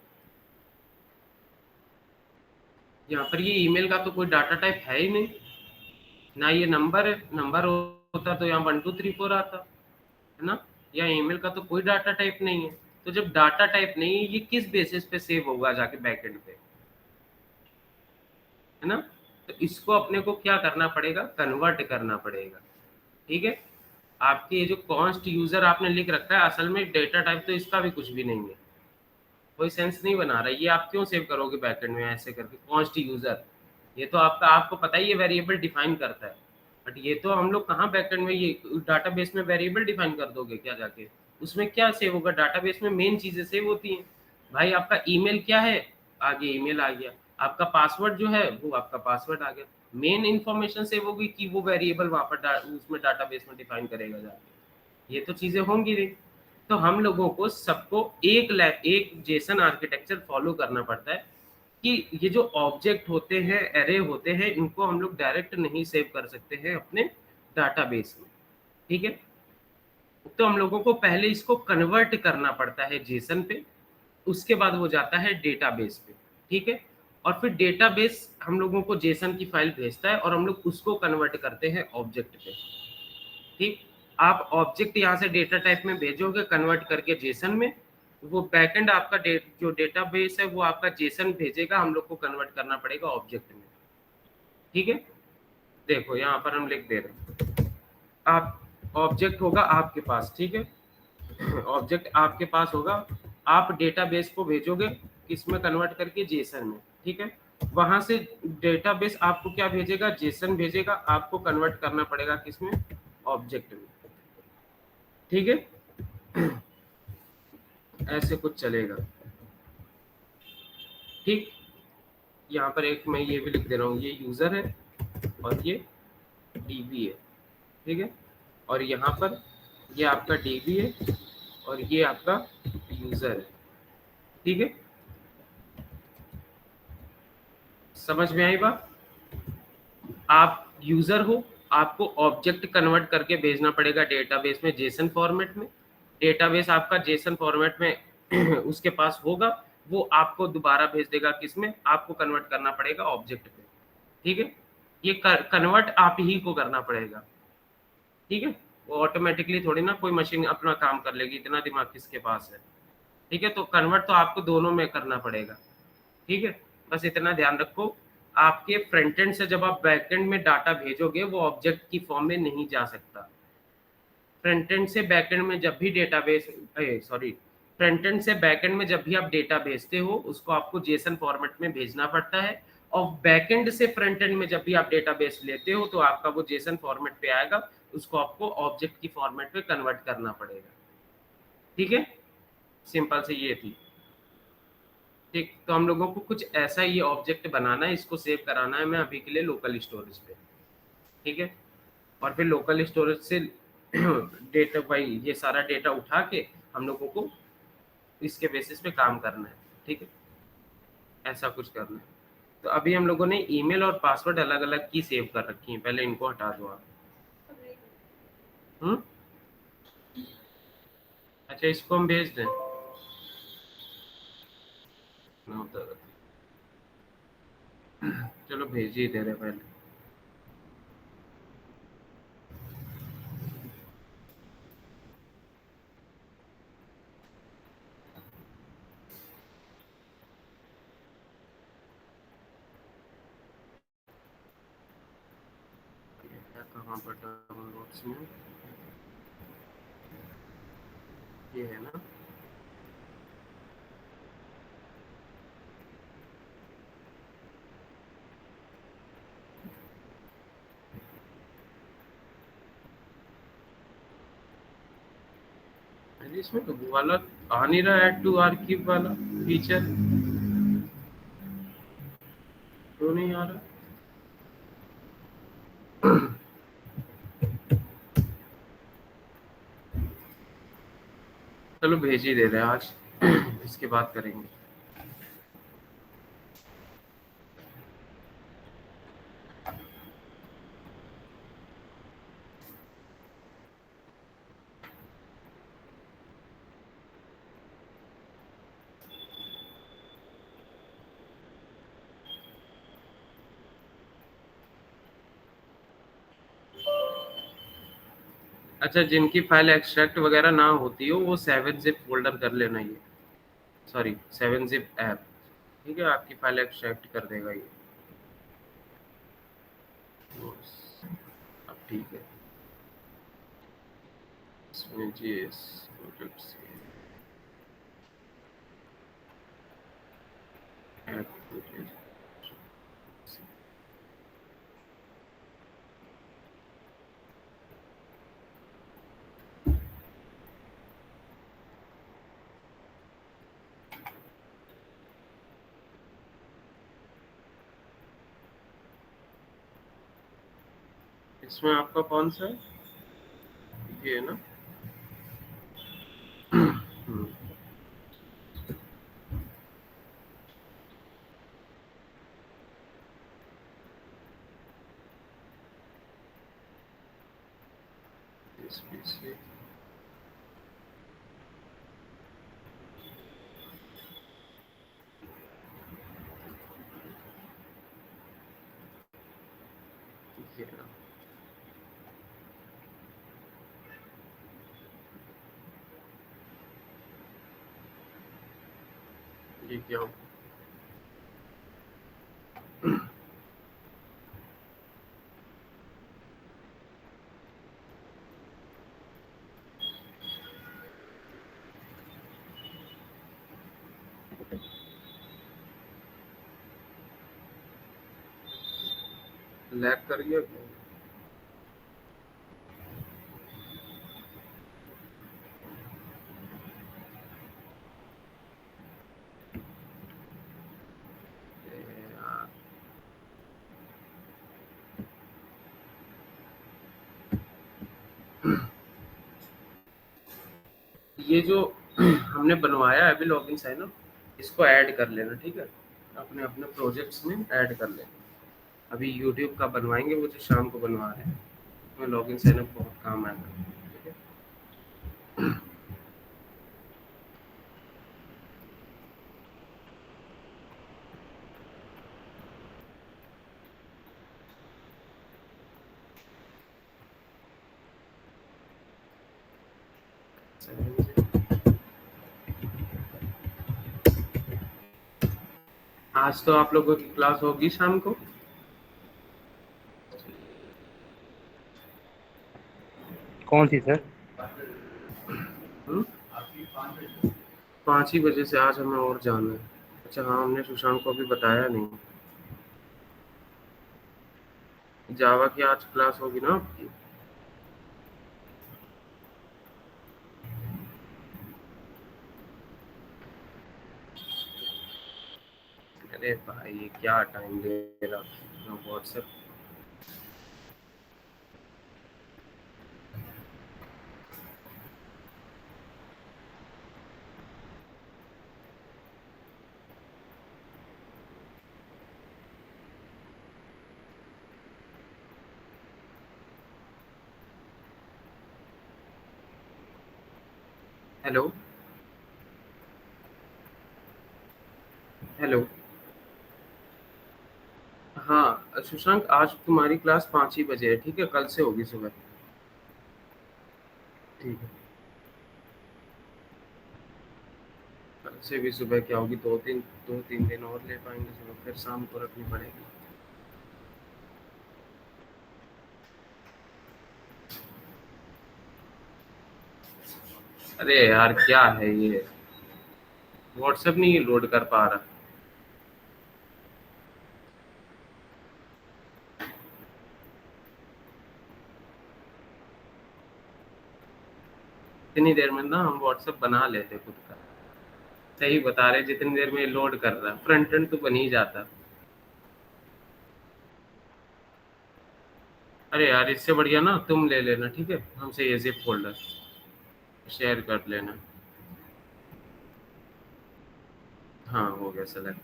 यहाँ पर ये ईमेल का तो कोई डाटा टाइप है ही नहीं, ना ये नंबर है, नंबर होता तो यहाँ 1234 आता है ना, या ईमेल का तो कोई डाटा टाइप नहीं है। तो जब डाटा टाइप नहीं है, ये किस बेसिस पे सेव होगा जाके बैकएंड पे, है ना। तो इसको अपने को क्या करना पड़ेगा, कन्वर्ट करना पड़ेगा, ठीक है। आपके ये जो कॉन्स्ट यूजर आपने लिख रखा है, असल में डेटा टाइप तो इसका भी कुछ भी नहीं है, कोई सेंस नहीं बना रहा है, ये आप क्यों सेव करोगे बैकएंड में ऐसे करके कॉन्स्ट यूजर, ये तो आपका, आपको पता ही ये वेरिएबल डिफाइन करता है, बट ये तो हम लोग कहाँ बैकएंड में ये डाटाबेस में वेरिएबल डिफाइन कर दोगे क्या जाके, उसमें क्या सेव होगा, डाटाबेस में मेन चीजें सेव होती हैं भाई, आपका ईमेल क्या है, आगे ईमेल आ गया, आपका पासवर्ड जो है वो आपका पासवर्ड आ गया, मेन इंफॉर्मेशन सेव होगी कि वो वेरिएबल वहां पर उसमें डाटाबेस में डिफाइन करेगा जाके, ये तो चीजें होंगी नहीं। तो हम लोगों को सबको एक जेसन आर्किटेक्चर फॉलो करना पड़ता है कि ये जो ऑब्जेक्ट होते हैं, एरे होते हैं, इनको हम लोग डायरेक्ट नहीं सेव कर सकते हैं अपने डाटाबेस में, ठीक है। तो हम लोगों को पहले इसको कन्वर्ट करना पड़ता है जेसन पे, उसके बाद वो जाता है डेटाबेस पे, ठीक है। और फिर डेटाबेस हम लोगों को जेसन की फाइल भेजता है और हम लोग उसको कन्वर्ट करते हैं ऑब्जेक्ट पे, ठीक। आप ऑब्जेक्ट यहाँ से डेटा टाइप में भेजोगे कन्वर्ट करके जेसन में, वो बैकएंड आपका जो डेटाबेस है वो आपका जेसन भेजेगा, हम लोग को कन्वर्ट करना पड़ेगा ऑब्जेक्ट में, ठीक है। देखो यहाँ पर हम लिख दे रहे हैं, आप ऑब्जेक्ट होगा आपके पास, ठीक है, ऑब्जेक्ट आपके पास होगा, आप डेटाबेस को भेजोगे किसमें, कन्वर्ट करके जेसन में, ठीक है। वहां से डेटाबेस आपको क्या भेजेगा, जेसन भेजेगा, आपको कन्वर्ट करना पड़ेगा किसमें, ऑब्जेक्ट में, ठीक है। ऐसे कुछ चलेगा, ठीक। यहाँ पर एक मैं ये भी लिख दे रहा हूँ, ये यूजर है और ये डीबी है, ठीक है, और यहाँ पर ये आपका डीबी है और ये आपका यूजर है, ठीक है। समझ में आई बात, आप यूजर हो, आपको ऑब्जेक्ट कन्वर्ट करके भेजना पड़ेगा डेटाबेस में जेसन फॉर्मेट में, डेटाबेस आपका जेसन फॉर्मेट में उसके पास होगा, वो आपको दोबारा भेज देगा किसमें, आपको कन्वर्ट करना पड़ेगा ऑब्जेक्ट पे, ठीक है। ये कन्वर्ट आप ही को करना पड़ेगा, ठीक है, वो ऑटोमेटिकली थोड़ी ना कोई मशीन अपना काम कर लेगी, इतना दिमाग किसके पास है, ठीक है। तो कन्वर्ट तो आपको दोनों में करना पड़ेगा, ठीक है, बस इतना ध्यान रखो। आपके फ्रंट एंड से जब आप बैक एंड में डाटा भेजोगे वो ऑब्जेक्ट की फॉर्म में नहीं जा सकता। फ्रंट एंड से बैक एंड में जब भी डेटाबेस सॉरी फ्रंट एंड से बैक एंड में जब भी आप डेटा भेजते हो उसको आपको जेसन फॉर्मेट में भेजना पड़ता है, और बैक एंड से फ्रंट एंड में जब भी आप डेटाबेस लेते हो तो आपका वो जेसन फॉर्मेट पे आएगा, उसको आपको ऑब्जेक्ट की फॉर्मेट पे कन्वर्ट करना पड़ेगा। ठीक है, सिंपल से ये थी। ठीक, तो हम लोगों को कुछ ऐसा ये ऑब्जेक्ट बनाना है, इसको सेव कराना है मैं अभी के लिए लोकल स्टोरेज पे। ठीक है, और फिर लोकल स्टोरेज से डेटा भाई ये सारा डेटा उठा के हम लोगों को इसके बेसिस पे काम करना है। ठीक है, ऐसा कुछ करना है। तो अभी हम लोगों ने ईमेल और पासवर्ड अलग अलग की सेव कर रखी है, पहले इनको हटा दो आप। हम्म, अच्छा इसको हम भेज दें। चलो भेज ही दे रहे पहले। कहाँ पर डाउनलोड्स में ये है ना, अरे इसमें तो वो वाला आ नहीं रहा, ऐड टू आर्किव वाला फीचर क्यों नहीं आ रहा। चलो भेज ही दे रहे हैं आज। इसके बाद करेंगे। अच्छा, जिनकी फाइल एक्सट्रैक्ट वगैरह ना होती हो वो 7-zip फोल्डर कर लेना, ये सॉरी 7-zip ऐप। ठीक है, आपकी फाइल एक्सट्रैक्ट कर देगा ये। अब ठीक है, इसमें जीएस प्रोजेक्ट्स ऐप इसमें आपका कौन सा है, ये है ना। हम्म, इस पीछे ये ना, ये क्या हो? लैग कर गया क्या? यार, ये जो हमने बनवाया है अभी लॉगिन साइन अप, इसको ऐड कर लेना। ठीक है, अपने अपने प्रोजेक्ट्स में ऐड कर लेना। अभी यूट्यूब का बनवाएंगे, वो जो शाम को बनवा रहे हैं, उसमें लॉगिन साइन अप बहुत काम आएगा। ठीक है, आज तो आप लोगों की क्लास होगी शाम को? कौन सी सर? 5 ही बजे से आज हमें और जाना है। अच्छा हाँ, हमने सुशांत को अभी बताया नहीं। जावा की आज क्लास होगी ना आपकी? अरे भाई ये क्या टाइम दे रहा व्हाट्सएप। Hello hello. हाँ सुशांक, आज तुम्हारी क्लास 5 ही बजे है, ठीक है? कल से होगी सुबह। ठीक है। कल से भी सुबह क्या होगी, 2-3 दिन और ले पाएंगे सुबह, फिर शाम को रखनी पड़ेगी। अरे यार क्या है ये, व्हाट्सएप नहीं लोड कर पा रहा। इतनी देर में ना हम व्हाट्सएप बना लेते खुद का। सही बता रहे, जितनी देर में लोड कर रहा है फ्रंट एंड तो बन ही जाता। अरे यार इससे बढ़िया ना तुम ले लेना, ठीक है? हमसे ये जिप फोल्डर शेयर कर लेना। हाँ हो गया सेलेक्ट।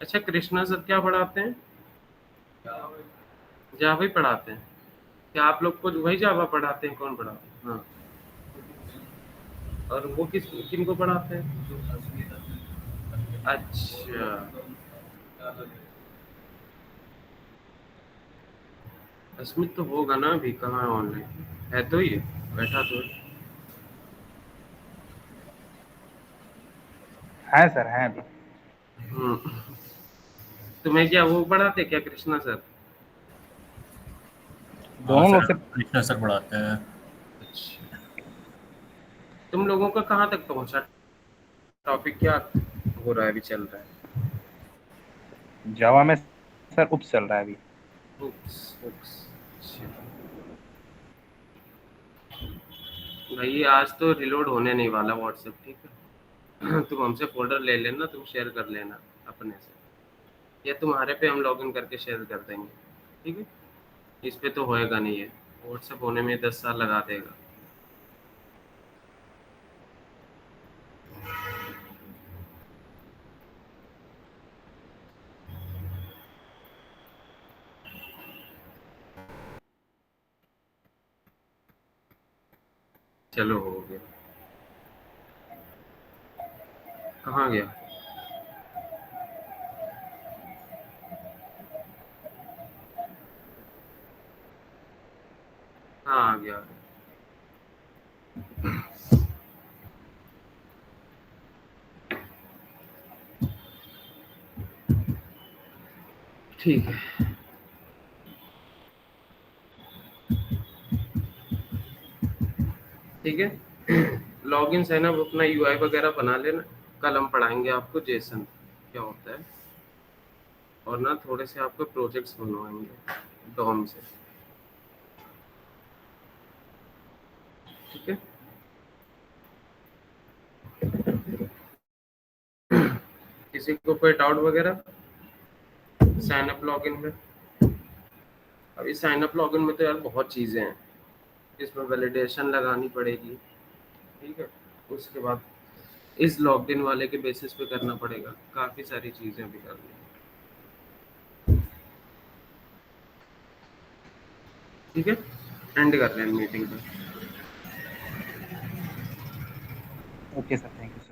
अच्छा कृष्णा सर क्या पढ़ाते हैं? जावा ही पढ़ाते हैं? क्या आप लोग को वही जावा पढ़ाते हैं? कौन पढ़ाते हैं? हाँ। और वो किनको पढ़ाते हैं? अच्छा। अस्मित तो होगा ना, अभी कहाँ है ऑनलाइन? है तो ये बैठा तो है। है सर, है अभी। तुम्हें क्या वो पढ़ाते क्या कृष्णा सर? हाँ दोनों लोग सर, से। कृष्णा सर पढ़ाते हैं। अच्छा, तुम लोगों का कहाँ तक पहुँचा? टॉपिक क्या हो रहा है, अभी चल रहा है? जावा में सर उप्स चल रहा है अभी। Books books. अच्छा भाई ये आज तो रिलोड होने नहीं वाला व्हाट्सएप, ठीक है? तुम हमसे फोल्डर ले लेना, तुम शेयर कर लेना अपने से, या तुम्हारे पे हम लॉगिन करके शेयर कर देंगे, ठीक है? इस पे तो होएगा नहीं है, व्हाट्सएप होने में 10 साल लगा देगा। चलो हो गया। कहाँ गया? हाँ आ गया। ठीक है। ठीक है। लॉगिन है ना, वो अपना यूआई वगैरह बना लेना। कल हम पढ़ाएंगे आपको जेसन क्या होता है, और ना थोड़े से आपको प्रोजेक्ट्स बनवाएंगे डॉम से, ठीक है? किसी को कोई डाउट वगैरह साइन अप लॉगिन में? अभी साइन अप लॉगिन में तो यार बहुत चीज़ें हैं, इसमें वैलिडेशन लगानी पड़ेगी, ठीक है? उसके बाद इस लॉगिन वाले के बेसिस पे करना पड़ेगा, काफ़ी सारी चीज़ें भी करनी है, ठीक है? एंड कर रहे हैं मीटिंग पे। Okay sir, thank you.